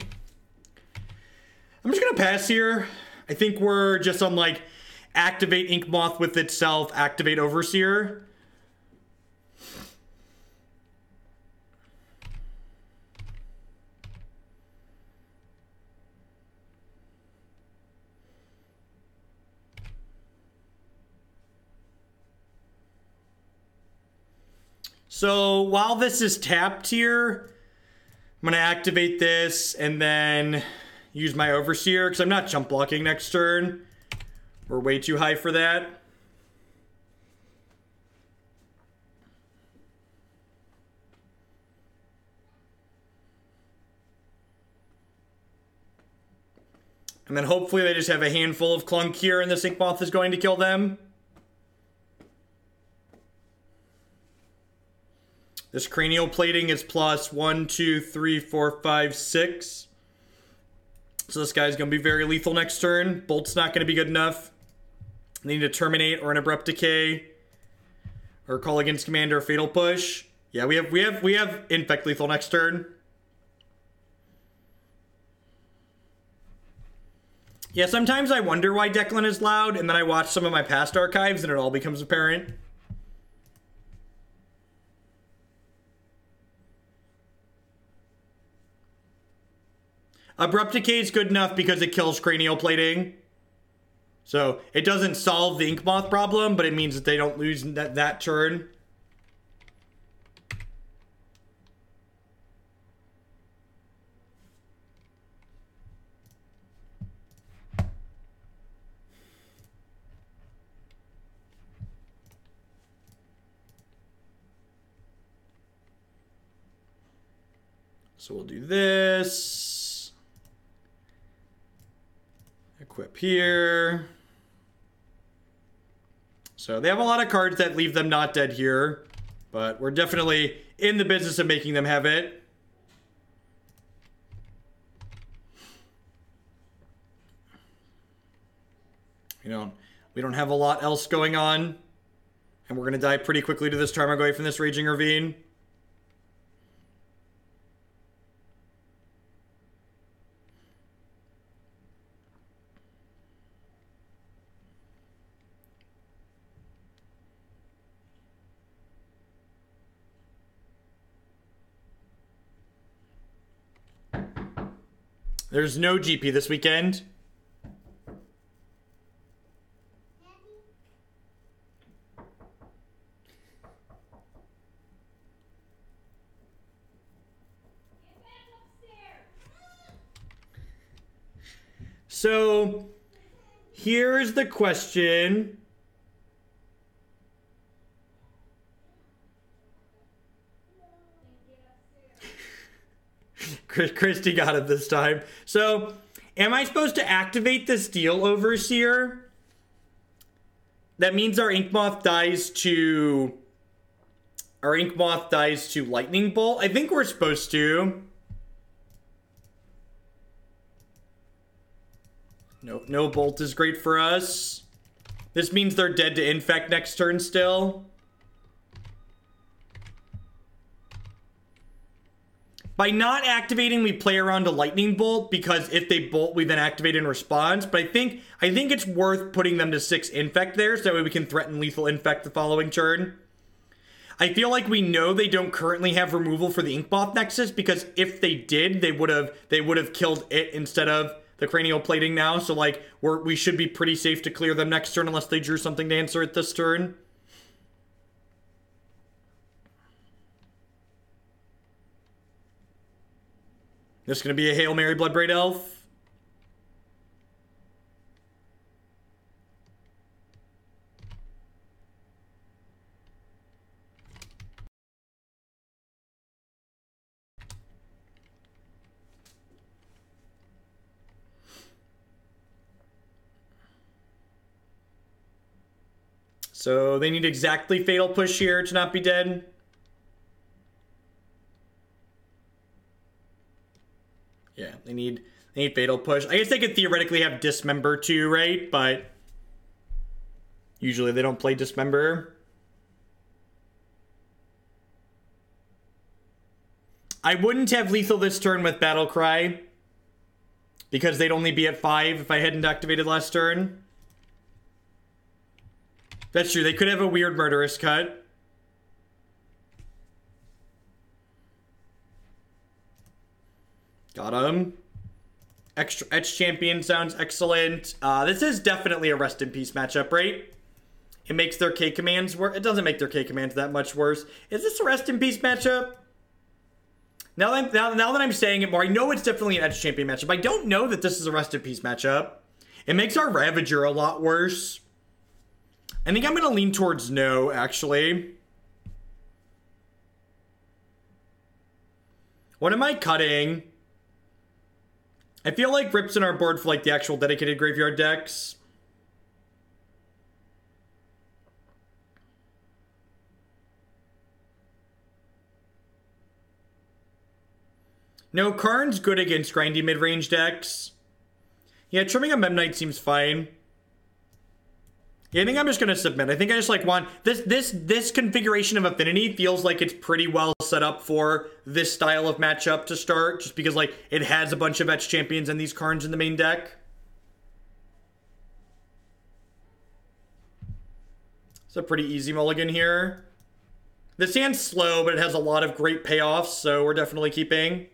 I'm just gonna pass here. I think we're just on like, activate Inkmoth with itself, activate Overseer. So while this is tapped here, I'm going to activate this and then use my Overseer because I'm not jump blocking next turn. We're way too high for that. And then hopefully they just have a handful of Clunk here and this Inkmoth is going to kill them. This Cranial Plating is plus 1, 2, 3, 4, 5, 6. So this guy's going to be very lethal next turn. Bolt's not going to be good enough. They need to Terminate or an Abrupt Decay. Or Call Against Command or Fatal Push. Yeah, we have Infect lethal next turn. Yeah, sometimes I wonder why Declan is loud, and then I watch some of my past archives and it all becomes apparent. Abrupt Decay is good enough because it kills Cranial Plating. So, it doesn't solve the Inkmoth problem, but it means that they don't lose that turn. So we'll do this. Equip here. So they have a lot of cards that leave them not dead here, but we're definitely in the business of making them have it. We don't have a lot else going on, and we're gonna die pretty quickly to this Tarmogoyf from this Raging Ravine. There's no GP this weekend. So, here's the question. Christy got it this time. So, am I supposed to activate the Steel Overseer? That means our Inkmoth dies to... Our Inkmoth dies to Lightning Bolt. I think we're supposed to. No Bolt is great for us. This means they're dead to Infect next turn still. By not activating, we play around a Lightning Bolt, because if they bolt, we then activate in response. But I think it's worth putting them to 6 Infect there, so that way we can threaten lethal Infect the following turn. I feel like we know they don't currently have removal for the Inkmoth Nexus, because if they did, they would have killed it instead of the Cranial Plating now. So like we should be pretty safe to clear them next turn unless they drew something to answer it this turn. This is going to be a Hail Mary Bloodbraid Elf. So they need exactly Fatal Push here to not be dead. they need Fatal Push. I guess they could theoretically have Dismember too, right? But usually they don't play Dismember. I wouldn't have Lethal this turn with Battle Cry, because they'd only be at 5 if I hadn't activated last turn. That's true. They could have a weird Murderous Cut. Got him. Etched Champion sounds excellent. This is definitely a Rest in Peace matchup, right? It makes their K commands worse. It doesn't make their K commands that much worse. Is this a Rest in Peace matchup? Now that I'm saying it more, I know it's definitely an Etched Champion matchup. I don't know that this is a Rest in Peace matchup. It makes our Ravager a lot worse. I think I'm going to lean towards no, actually. What am I cutting? I feel like Rip's in our board for like the actual dedicated graveyard decks. No, Karn's good against grindy mid-range decks. Yeah, trimming a Memnite seems fine. Yeah, I think I'm just gonna submit. I think I just like want this configuration of Affinity feels like it's pretty well set up for this style of matchup to start, just because like it has a bunch of Etched Champions and these Karns in the main deck. It's a pretty easy mulligan here. This hand's slow, but it has a lot of great payoffs, so we're definitely keeping.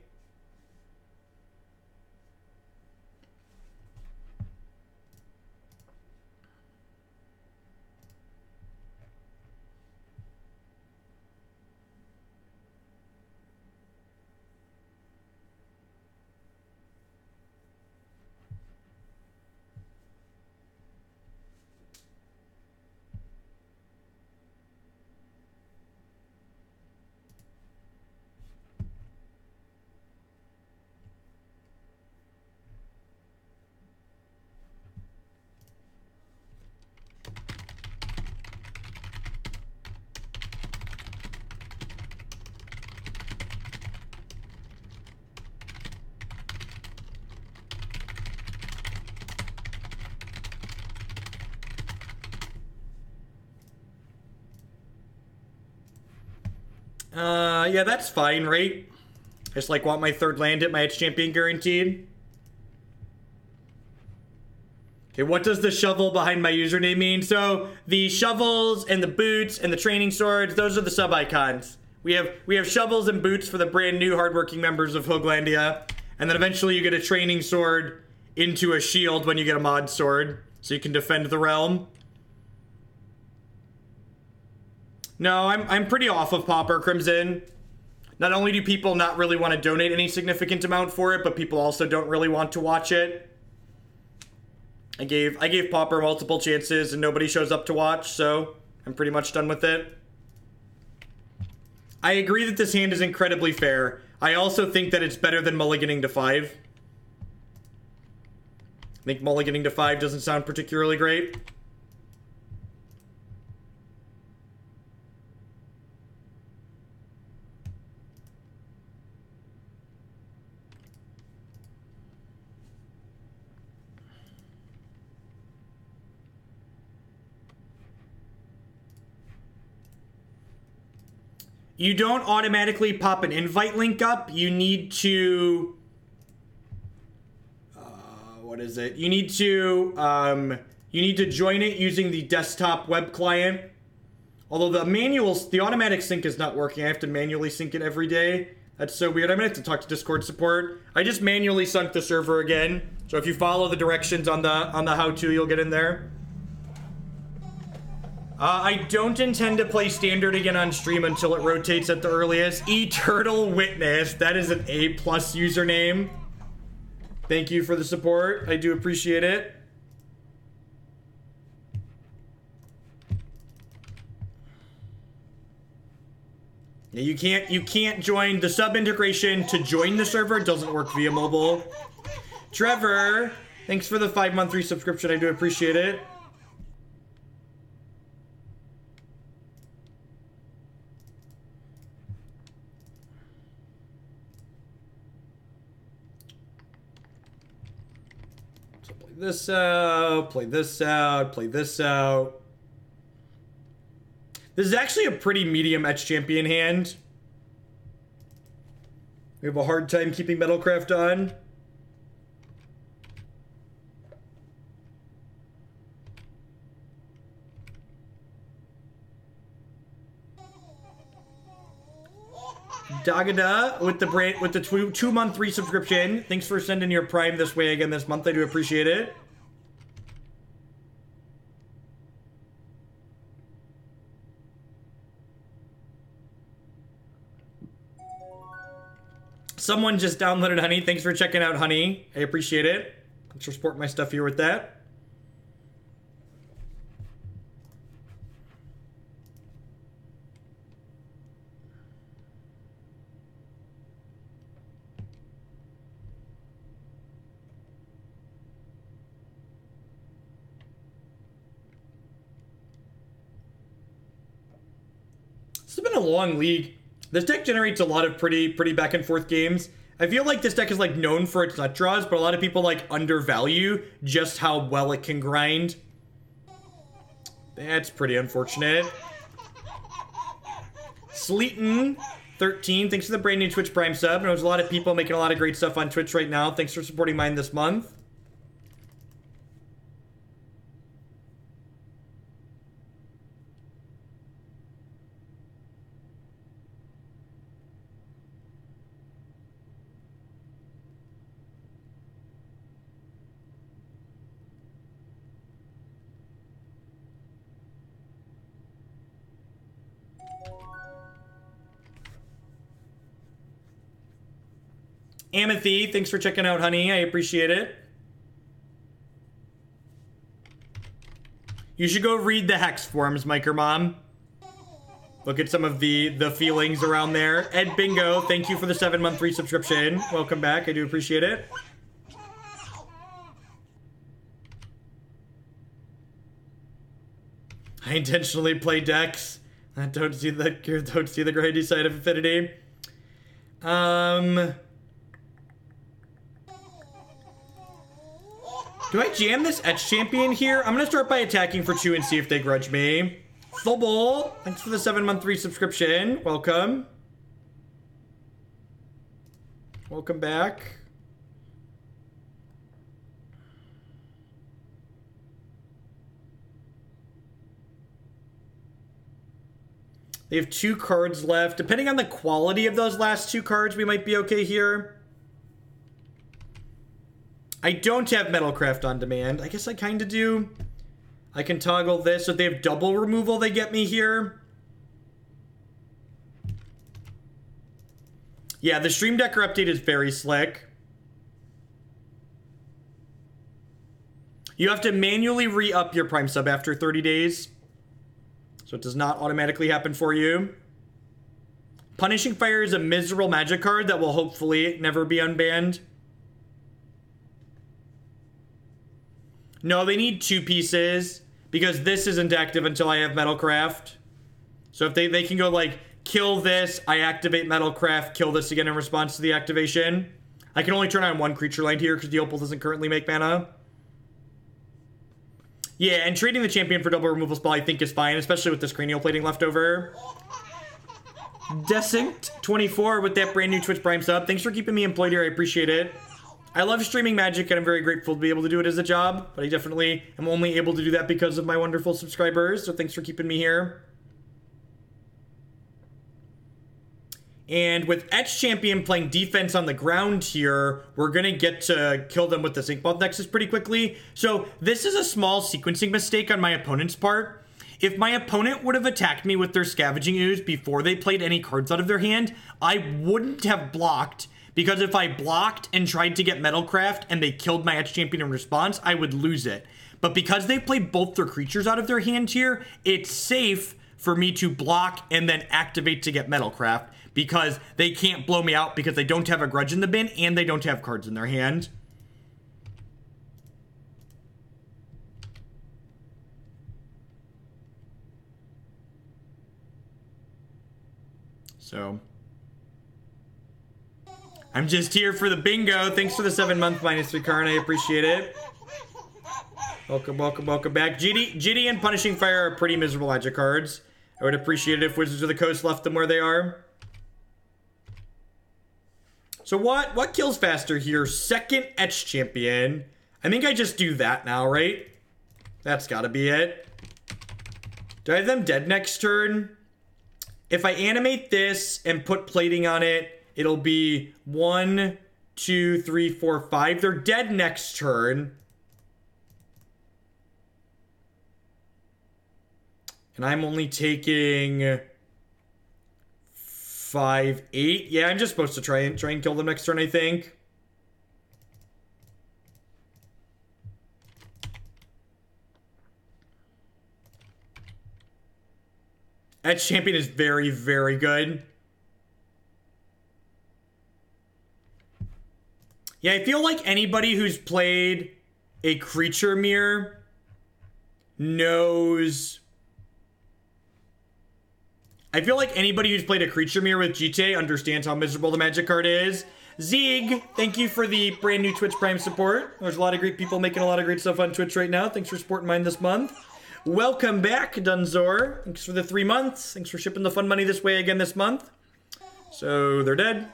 Yeah, that's fine, right? I just, like, want my third land at my Etched Champion guaranteed. Okay, what does the shovel behind my username mean? So, the shovels and the boots and the training swords, those are the sub-icons. We have shovels and boots for the brand new hardworking members of Hooglandia. And then eventually you get a training sword into a shield when you get a mod sword, so you can defend the realm. No, I'm pretty off of Pauper Crimson. Not only do people not really want to donate any significant amount for it, but people also don't really want to watch it. I gave Pauper multiple chances and nobody shows up to watch, so I'm pretty much done with it. I agree that this hand is incredibly fair. I also think that it's better than mulliganing to 5. I think mulliganing to 5 doesn't sound particularly great. You don't automatically pop an invite link up. You need to... what is it? You need to join it using the desktop web client. Although the automatic sync is not working. I have to manually sync it every day. That's so weird. I'm gonna have to talk to Discord support. I just manually sunk the server again. So if you follow the directions on the how-to, you'll get in there. I don't intend to play Standard again on stream until it rotates at the earliest. Eternal Witness. That is an A+ username. Thank you for the support. I do appreciate it. Yeah, you can't join the sub integration to join the server. It doesn't work via mobile. Trevor, thanks for the 5-month resubscription. I do appreciate it. this out, play this out, play this out. This is actually a pretty medium Etched Champion hand. We have a hard time keeping Metalcraft on. Dagada with the 2-month resubscription. Thanks for sending your Prime this way again this month. I do appreciate it. Someone just downloaded Honey. Thanks for checking out Honey. I appreciate it. Thanks for supporting my stuff here with that. This has been a long league. This deck generates a lot of pretty back and forth games. I feel like this deck is like known for its nut draws, but a lot of people like undervalue just how well it can grind. That's pretty unfortunate. Sleeton 13, thanks for the brand new Twitch Prime sub. There's a lot of people making a lot of great stuff on Twitch right now. Thanks for supporting mine this month. Amethy, thanks for checking out Honey. I appreciate it. You should go read the Hex forums, Miker Mom. Look at some of the feelings around there. Ed Bingo, thank you for the 7-month resubscription. Welcome back. I do appreciate it. I intentionally play decks. I don't see the grindy side of Affinity. Do I jam this Etched Champion here? I'm gonna start by attacking for 2 and see if they grudge me. Full Bowl, thanks for the 7-month resubscription. Welcome. Welcome back. They have 2 cards left. Depending on the quality of those last 2 cards, we might be okay here. I don't have Metalcraft on demand. I guess I kind of do. I can toggle this. So if they have double removal, they get me here. Yeah, the Stream Decker update is very slick. You have to manually re-up your Prime sub after 30 days. So it does not automatically happen for you. Punishing Fire is a miserable magic card that will hopefully never be unbanned. No, they need 2 pieces because this isn't active until I have Metalcraft. So if they can go like, kill this, I activate Metalcraft, kill this again in response to the activation. I can only turn on 1 creature land here because the Opal doesn't currently make mana. Yeah, and trading the champion for double removal spell I think is fine, especially with this Cranial Plating left over. Desynct24 with that brand new Twitch Prime sub. Thanks for keeping me employed here, I appreciate it. I love streaming Magic, and I'm very grateful to be able to do it as a job, but I definitely am only able to do that because of my wonderful subscribers, so thanks for keeping me here. And with Etched Champion playing defense on the ground here, we're going to get to kill them with this Inkmoth Nexus pretty quickly. So this is a small sequencing mistake on my opponent's part. If my opponent would have attacked me with their Scavenging Ooze before they played any cards out of their hand, I wouldn't have blocked. Because if I blocked and tried to get Metalcraft and they killed my Etched Champion in response, I would lose it. But because they played both their creatures out of their hand here, it's safe for me to block and then activate to get Metalcraft. Because they can't blow me out because they don't have a Grudge in the bin and they don't have cards in their hand. So I'm just here for the bingo. Thanks for the 7-month -3 Karn. I appreciate it. Welcome, welcome, welcome back. GD and Punishing Fire are pretty miserable Magic cards. I would appreciate it if Wizards of the Coast left them where they are. So what kills faster here? Second Etched Champion. I think I just do that now, right? That's gotta be it. Do I have them dead next turn? If I animate this and put plating on it, it'll be 1, 2, 3, 4, 5. They're dead next turn. And I'm only taking 5, 8. Yeah, I'm just supposed to try and kill them next turn, I think. Etched Champion is very, very good. Yeah, I feel like anybody who's played a creature mirror knows... I feel like anybody who's played a creature mirror with GTA understands how miserable the Magic card is. Zeeg, thank you for the brand new Twitch Prime support. There's a lot of great people making a lot of great stuff on Twitch right now. Thanks for supporting mine this month. Welcome back, Dunzor. Thanks for the 3 months. Thanks for shipping the fun money this way again this month. So, they're dead.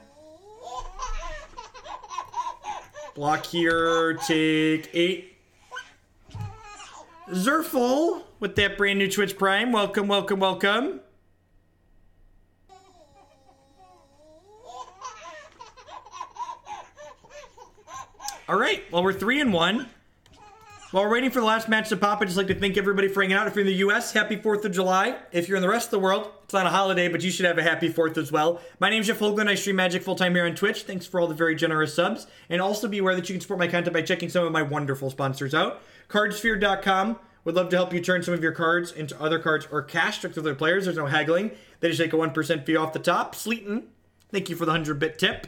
Block here, take 8. Zerful with that brand new Twitch Prime. Welcome, welcome, welcome. All right, well, we're 3-1. While we're waiting for the last match to pop, I'd just like to thank everybody for hanging out. If you're in the U.S., happy 4th of July. If you're in the rest of the world, it's not a holiday, but you should have a happy 4th as well. My name's Jeff Hoagland. I stream Magic full-time here on Twitch. Thanks for all the very generous subs. And also be aware that you can support my content by checking some of my wonderful sponsors out. Cardsphere.com would love to help you turn some of your cards into other cards or cash to other players. There's no haggling. They just take a 1% fee off the top. Sleeton, thank you for the 100-bit tip.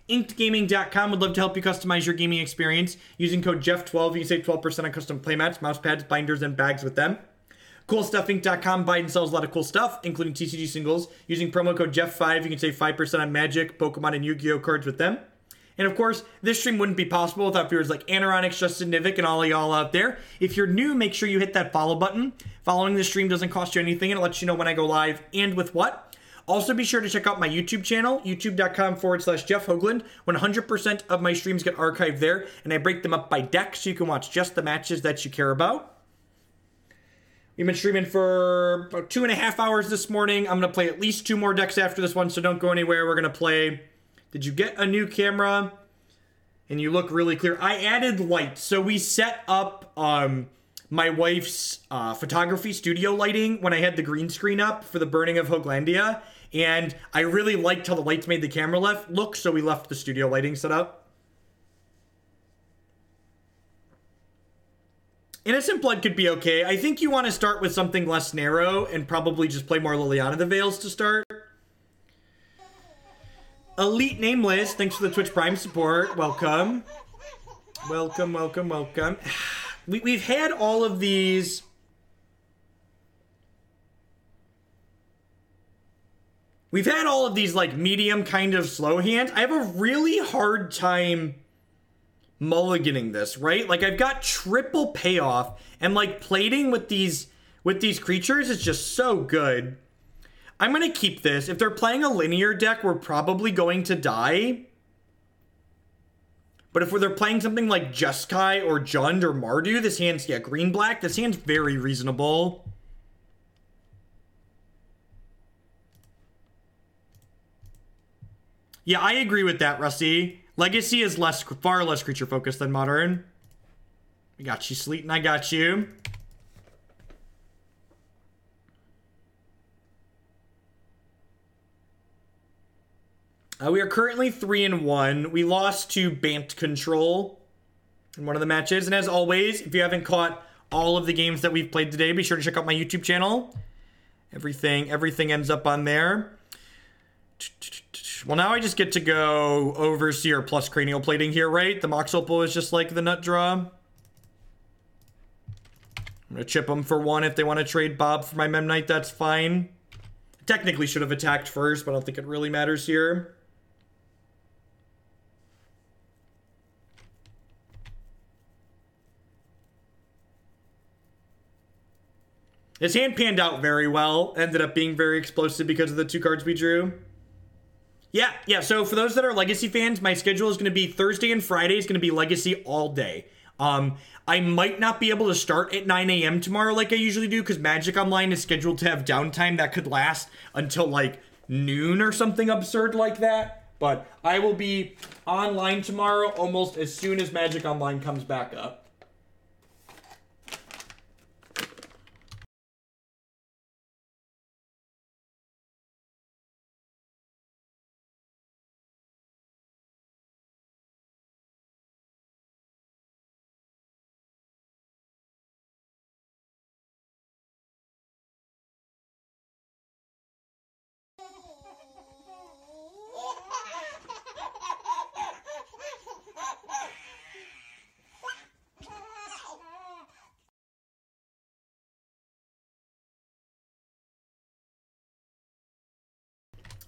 InkedGaming.com would love to help you customize your gaming experience. Using code Jeff12, you can save 12% on custom playmats, mouse pads, binders, and bags with them. CoolStuffInc.com buys and sells a lot of cool stuff, including TCG singles. Using promo code Jeff5, you can save 5% on Magic, Pokemon, and Yu-Gi-Oh cards with them. And of course, this stream wouldn't be possible without viewers like Anoronix, Justin Nivik, and all of y'all out there. If you're new, make sure you hit that follow button. Following the stream doesn't cost you anything, and it lets you know when I go live and with what. Also, be sure to check out my YouTube channel, youtube.com/Jeff Hoagland. 100% of my streams get archived there, and I break them up by deck so you can watch just the matches that you care about. We've been streaming for about 2.5 hours this morning. I'm going to play at least 2 more decks after this one, so don't go anywhere. We're going to play... Did you get a new camera? And you look really clear. I added lights. So we set up my wife's photography studio lighting when I had the green screen up for the burning of Hoaglandia. And I really liked how the lights made the camera look, so we left the studio lighting set up. Innocent Blood could be okay. I think you want to start with something less narrow and probably just play more Liliana the Veils to start. Elite Nameless, thanks for the Twitch Prime support. Welcome. Welcome, welcome, welcome. We've had all of these... We've had all of these, like, medium kind of slow hands. I have a really hard time mulliganing this, right? Like, I've got triple payoff, and, like, plating with these creatures is just so good. I'm gonna keep this. If they're playing a linear deck, we're probably going to die. But if they're playing something like Jeskai or Jund or Mardu, this hand's, yeah, green-black, this hand's very reasonable. Yeah, I agree with that, Rusty. Legacy is far less creature-focused than Modern. I got you, Sleeton, I got you. We are currently 3-1. We lost to Bant Control in one of the matches. And as always, if you haven't caught all of the games that we've played today, be sure to check out my YouTube channel. Everything ends up on there. Well, now I just get to go Overseer plus Cranial Plating here, right? The Mox Opal is just like the nut draw. I'm going to chip them for 1 if they want to trade Bob for my Memnite, that's fine. Technically should have attacked first, but I don't think it really matters here. His hand panned out very well. Ended up being very explosive because of the 2 cards we drew. Yeah. So for those that are Legacy fans, my schedule is going to be Thursday and Friday is going to be Legacy all day. I might not be able to start at 9 a.m. tomorrow like I usually do because Magic Online is scheduled to have downtime that could last until like noon or something absurd like that. But I will be online tomorrow almost as soon as Magic Online comes back up.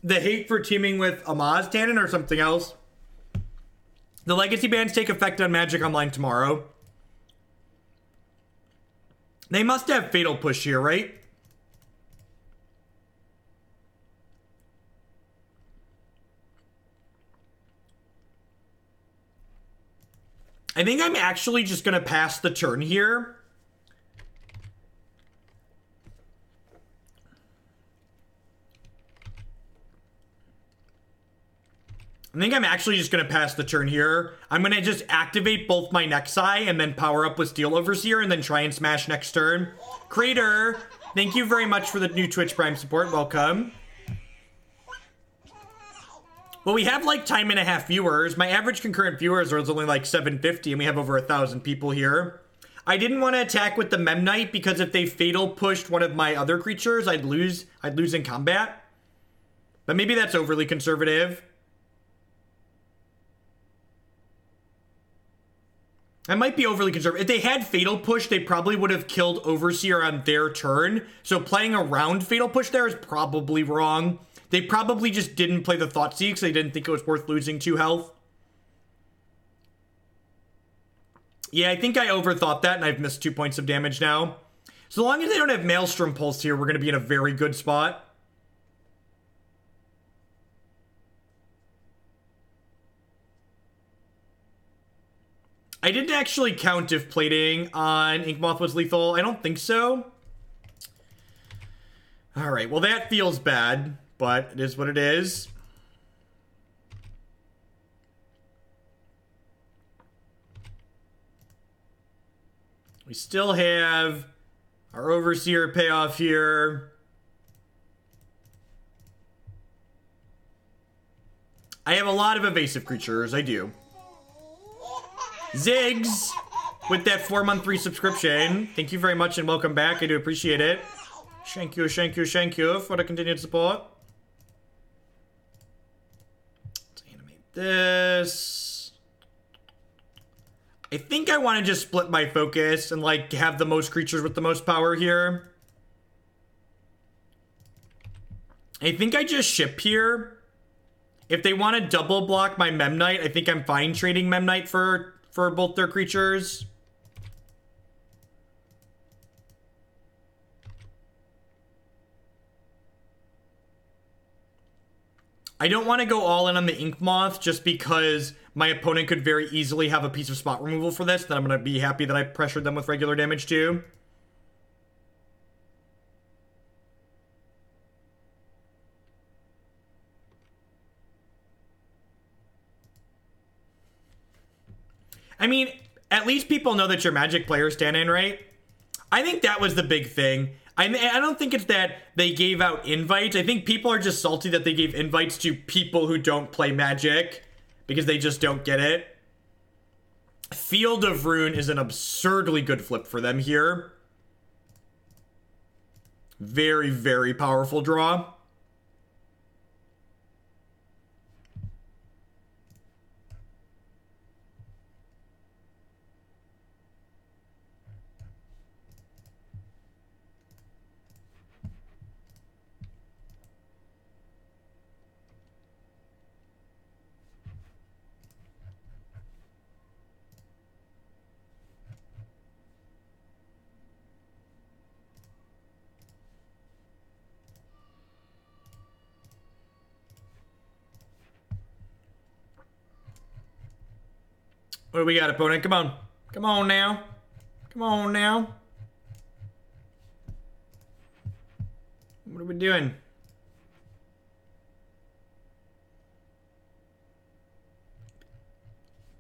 The hate for teaming with Amaz Tannen or something else. The Legacy bans take effect on Magic Online tomorrow. They must have Fatal Push here, right? I think I'm actually just going to pass the turn here. I think I'm actually just going to pass the turn here. I'm going to just activate both my Nexi and then power up with Steel Overseer and then try and smash next turn. Crater, thank you very much for the new Twitch Prime support. Welcome. Well, we have like time and a half viewers. My average concurrent viewers are only like 750 and we have over 1,000 people here. I didn't want to attack with the Memnite because if they Fatal Pushed one of my other creatures, I'd lose in combat. But maybe that's overly conservative. I might be overly conservative. If they had Fatal Push, they probably would have killed Overseer on their turn. So playing around Fatal Push there is probably wrong. They probably just didn't play the Thoughtseize because they didn't think it was worth losing 2 health. Yeah, I think I overthought that and I've missed 2 points of damage now. So long as they don't have Maelstrom Pulse here, we're going to be in a very good spot. I didn't actually count if plating on Inkmoth was lethal. I don't think so. Alright, well that feels bad, but it is what it is. We still have our Overseer payoff here. I have a lot of evasive creatures, I do. Ziggs with that 4-month resubscription. Thank you very much and welcome back. I do appreciate it. Thank you for the continued support. Let's animate this. I think I want to just split my focus and like have the most creatures with the most power here. I think I just ship here. If they want to double block my Memnite, I think I'm fine trading Memnite for both their creatures. I don't want to go all in on the Inkmoth just because my opponent could very easily have a piece of spot removal for this, then I'm going to be happy that I pressured them with regular damage too. I mean, at least people know that you're Magic players, Tannen, right? I think that was the big thing. I don't think it's that they gave out invites. I think people are just salty that they gave invites to people who don't play Magic because they just don't get it. Field of Ruin is an absurdly good flip for them here. Very, very powerful draw. What do we got, opponent? Come on. Come on now. Come on now. What are we doing?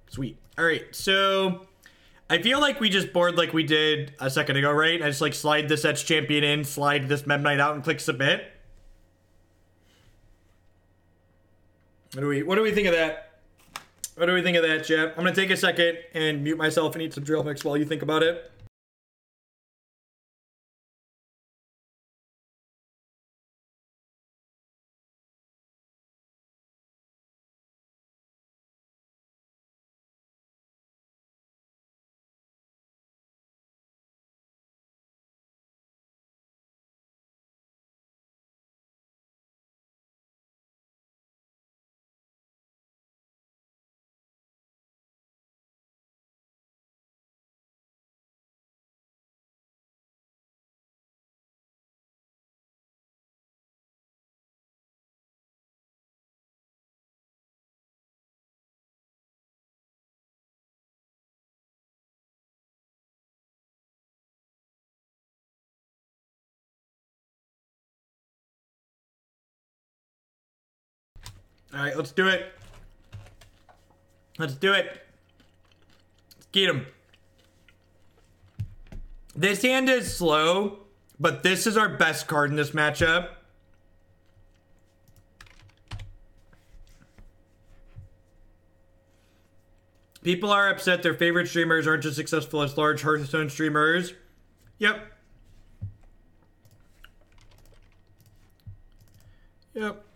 Sweet. All right, so I feel like we just board like we did a second ago, right? I just like slide this Etched Champion in, slide this Memnite out, and click submit. What do we think of that? What do we think of that, chat? I'm gonna take a second and mute myself and eat some trail mix while you think about it. All right, let's do it. Let's do it. Let's get him. This hand is slow, but this is our best card in this matchup. People are upset their favorite streamers aren't as successful as large Hearthstone streamers. Yep. Yep.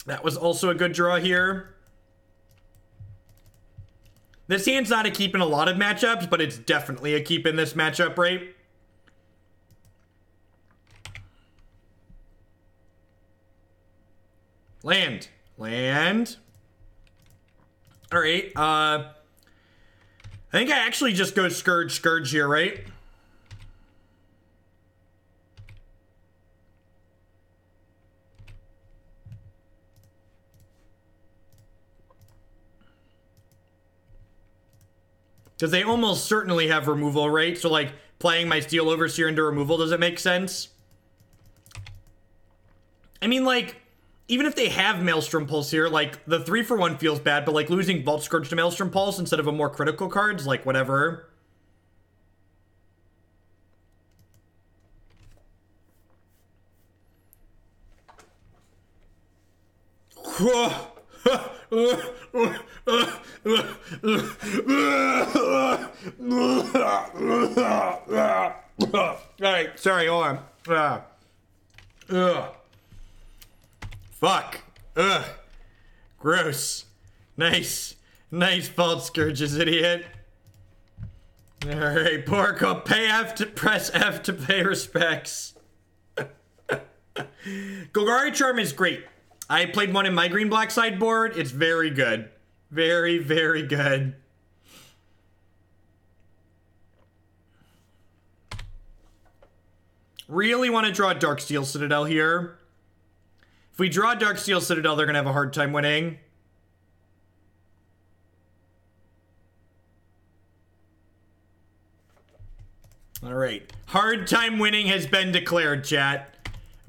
That was also a good draw here. This hand's not a keep in a lot of matchups, but it's definitely a keep in this matchup, right? Land. Land. All right. I think I actually just go Scourge here, right? Because they almost certainly have removal, right? So, like, playing my Steel Overseer into removal doesn't make sense. I mean, like, even if they have Maelstrom Pulse here, like, the 3-for-1 feels bad, but, like, losing Vault Skirge to Maelstrom Pulse instead of a more critical cards, like, whatever. Alright, sorry, hold on. Fuck. Gross. Nice. Nice Vault Skirges, idiot. Alright, Porco, pay F to press F to pay respects. Golgari Charm is great. I played one in my green-black sideboard. It's very good. Very, very good. Really want to draw Darksteel Citadel here. If we draw Darksteel Citadel, they're going to have a hard time winning. All right. Hard time winning has been declared, chat.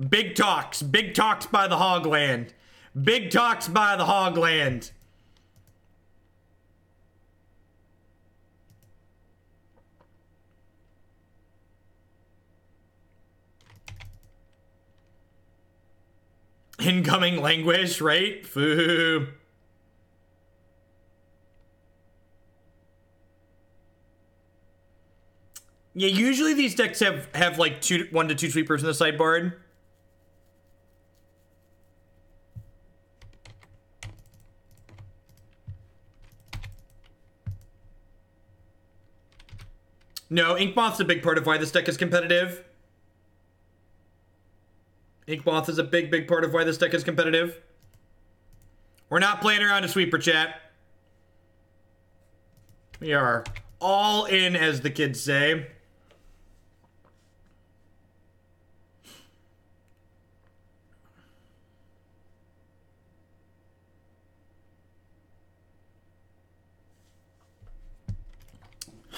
Big talks. Big talks by the Hogland. Big talks by the Hogland. Incoming languish, right? Foo. Yeah, usually these decks have like 1 to 2 sweepers in the sideboard. No, Inkmoth's a big part of why this deck is competitive. Inkmoth is a big, big part of why this deck is competitive. We're not playing around a sweeper, chat. We are all in, as the kids say.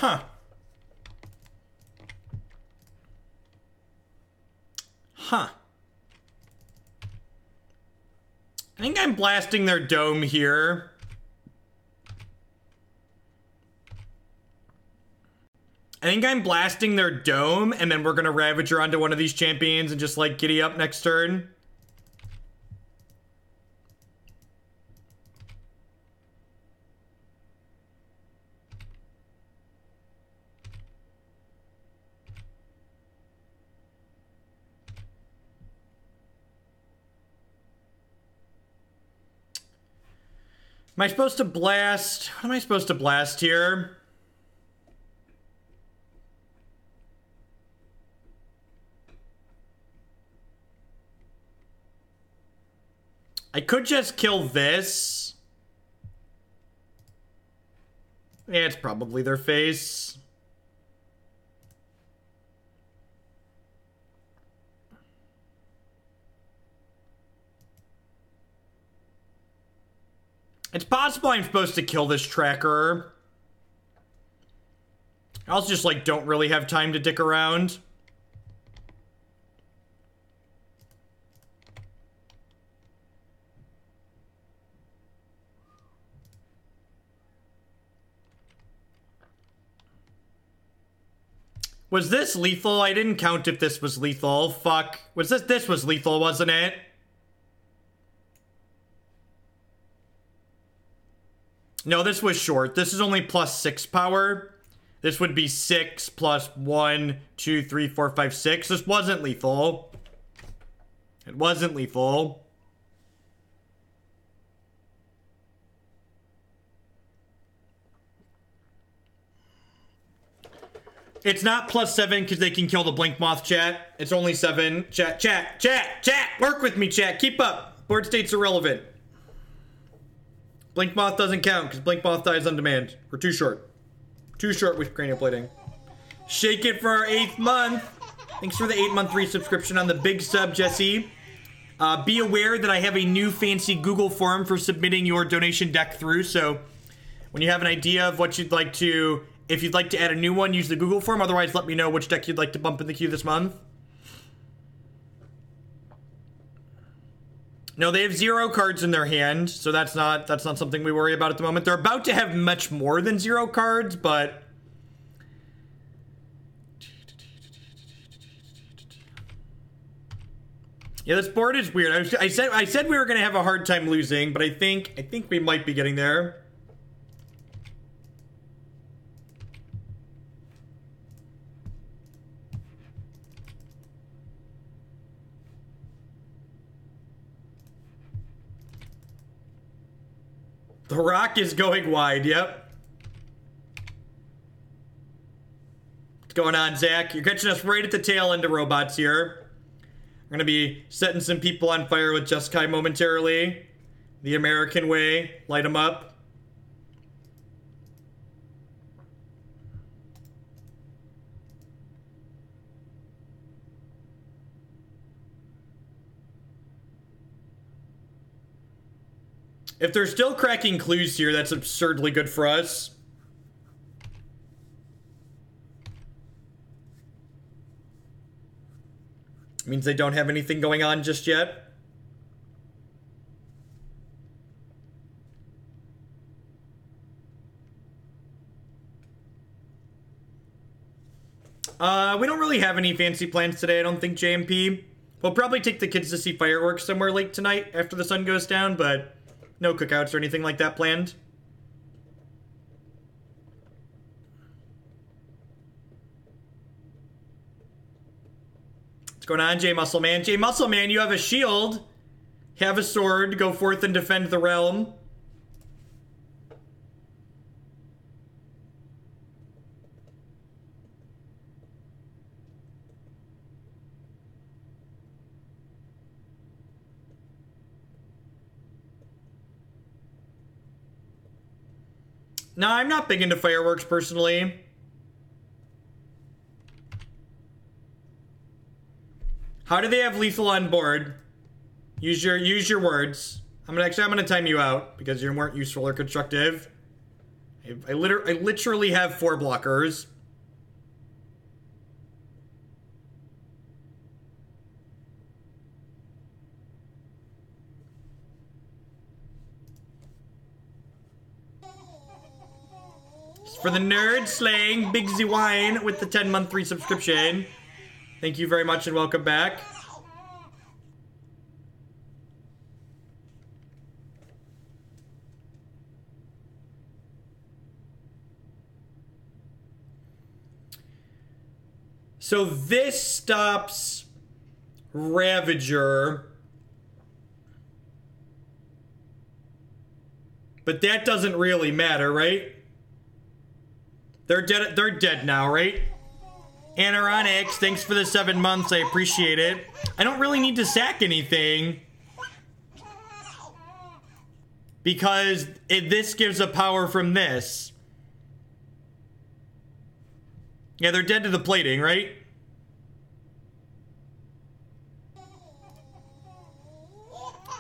Huh. Huh. I think I'm blasting their dome here. I think I'm blasting their dome, and then we're gonna Ravager onto one of these champions and just, like, giddy up next turn. Am I supposed to blast? What am I supposed to blast here? I could just kill this. Yeah, it's probably their face. It's possible I'm supposed to kill this tracker. I also just, like, don't really have time to dick around. Was this lethal? I didn't count if this was lethal. Fuck. Was this? This was lethal, wasn't it? No, this was short. This is only +6 power. This would be 6 plus 1, 2, 3, 4, 5, 6. This wasn't lethal. It wasn't lethal. It's not +7 because they can kill the Blinkmoth, chat. It's only 7. Chat. Work with me, chat. Keep up. Board state's irrelevant. Blinkmoth doesn't count because Blinkmoth dies on demand. We're too short. Too short with Cranial Plating. Shake it for our 8th month. Thanks for the 8-month resubscription on the big sub, Jesse. Be aware that I have a new fancy Google form for submitting your donation deck through. So when you have an idea of what you'd like to... If you'd like to add a new one, use the Google form. Otherwise, let me know which deck you'd like to bump in the queue this month. No, they have 0 cards in their hand, so that's not something we worry about at the moment. They're about to have much more than 0 cards, but... Yeah, this board is weird. I said we were gonna have a hard time losing, but I think we might be getting there. The rock is going wide, yep. What's going on, Zach? You're catching us right at the tail end of robots here. We're gonna be setting some people on fire with Jeskai momentarily. The American way. Light them up. If they're still cracking clues here, that's absurdly good for us. Means they don't have anything going on just yet. We don't really have any fancy plans today, I don't think, JMP. We'll probably take the kids to see fireworks somewhere late tonight after the sun goes down, but... no cookouts or anything like that planned. What's going on, J Muscle Man? J Muscle Man, you have a shield. Have a sword. Go forth and defend the realm. No, I'm not big into fireworks personally. How do they have lethal on board? Use your words. I'm gonna time you out because you weren't useful or constructive. I literally have 4 blockers. For the nerd slaying, Big Z Wine with the 10-month free subscription. Thank you very much and welcome back. So this stops Ravager. But that doesn't really matter, right? They're dead now, right? Anaronix, thanks for the 7 months. I appreciate it. I don't really need to sack anything. Because this gives a power from this. Yeah, they're dead to the plating, right?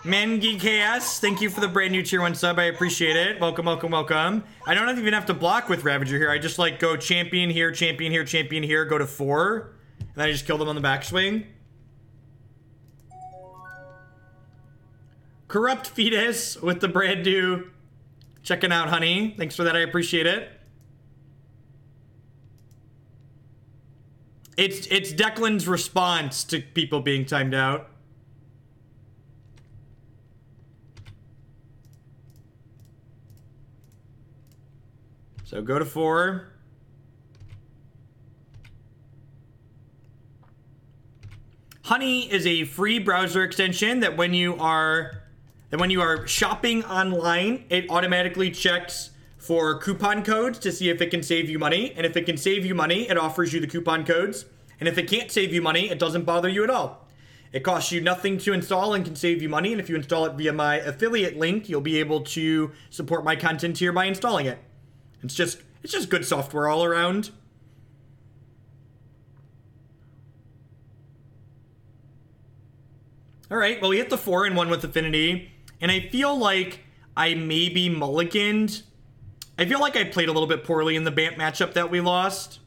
Mangi Chaos, thank you for the brand new tier 1 sub. I appreciate it. Welcome, welcome, welcome. I don't even have to block with Ravager here. I just like go champion here, champion here, champion here, go to 4. And then I just kill them on the backswing. Corrupt Fetus with the brand new checking out, honey. Thanks for that. I appreciate it. It's Declan's response to people being timed out. So go to 4. Honey is a free browser extension that when you are shopping online, it automatically checks for coupon codes to see if it can save you money. And if it can save you money, it offers you the coupon codes. And if it can't save you money, it doesn't bother you at all. It costs you nothing to install and can save you money. And if you install it via my affiliate link, you'll be able to support my content here by installing it. It's just good software all around. All right, well, we hit the 4 and 1 with Affinity, and I feel like I maybe mulliganed. I feel like I played a little bit poorly in the Bant matchup that we lost.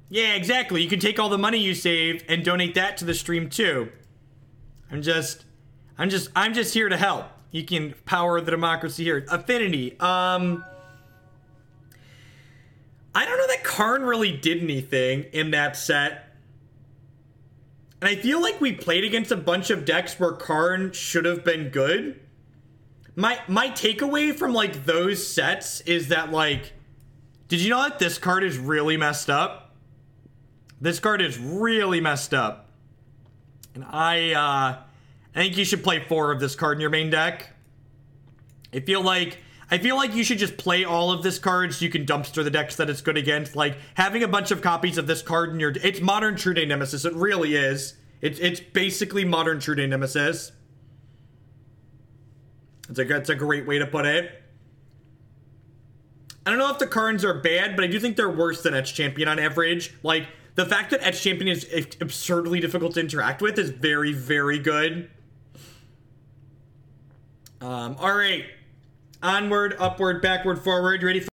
Yeah, exactly. You can take all the money you saved and donate that to the stream too. I'm just here to help. You can power the democracy here. Affinity. I don't know that Karn really did anything in that set. And I feel like we played against a bunch of decks where Karn should have been good. My takeaway from, like, those sets is that, like, did you know that this card is really messed up? This card is really messed up. And I think you should play 4 of this card in your main deck. I feel like you should just play all of this card so you can dumpster the decks that it's good against. Like, having a bunch of copies of this card in your... It's modern True Day Nemesis. It really is. It's basically modern True Day Nemesis. It's a great way to put it. I don't know if the Karns are bad, but I do think they're worse than Etched Champion on average. Like, the fact that Etched Champion is absurdly difficult to interact with is very, very good. All right. Onward, upward, backward, forward. You ready for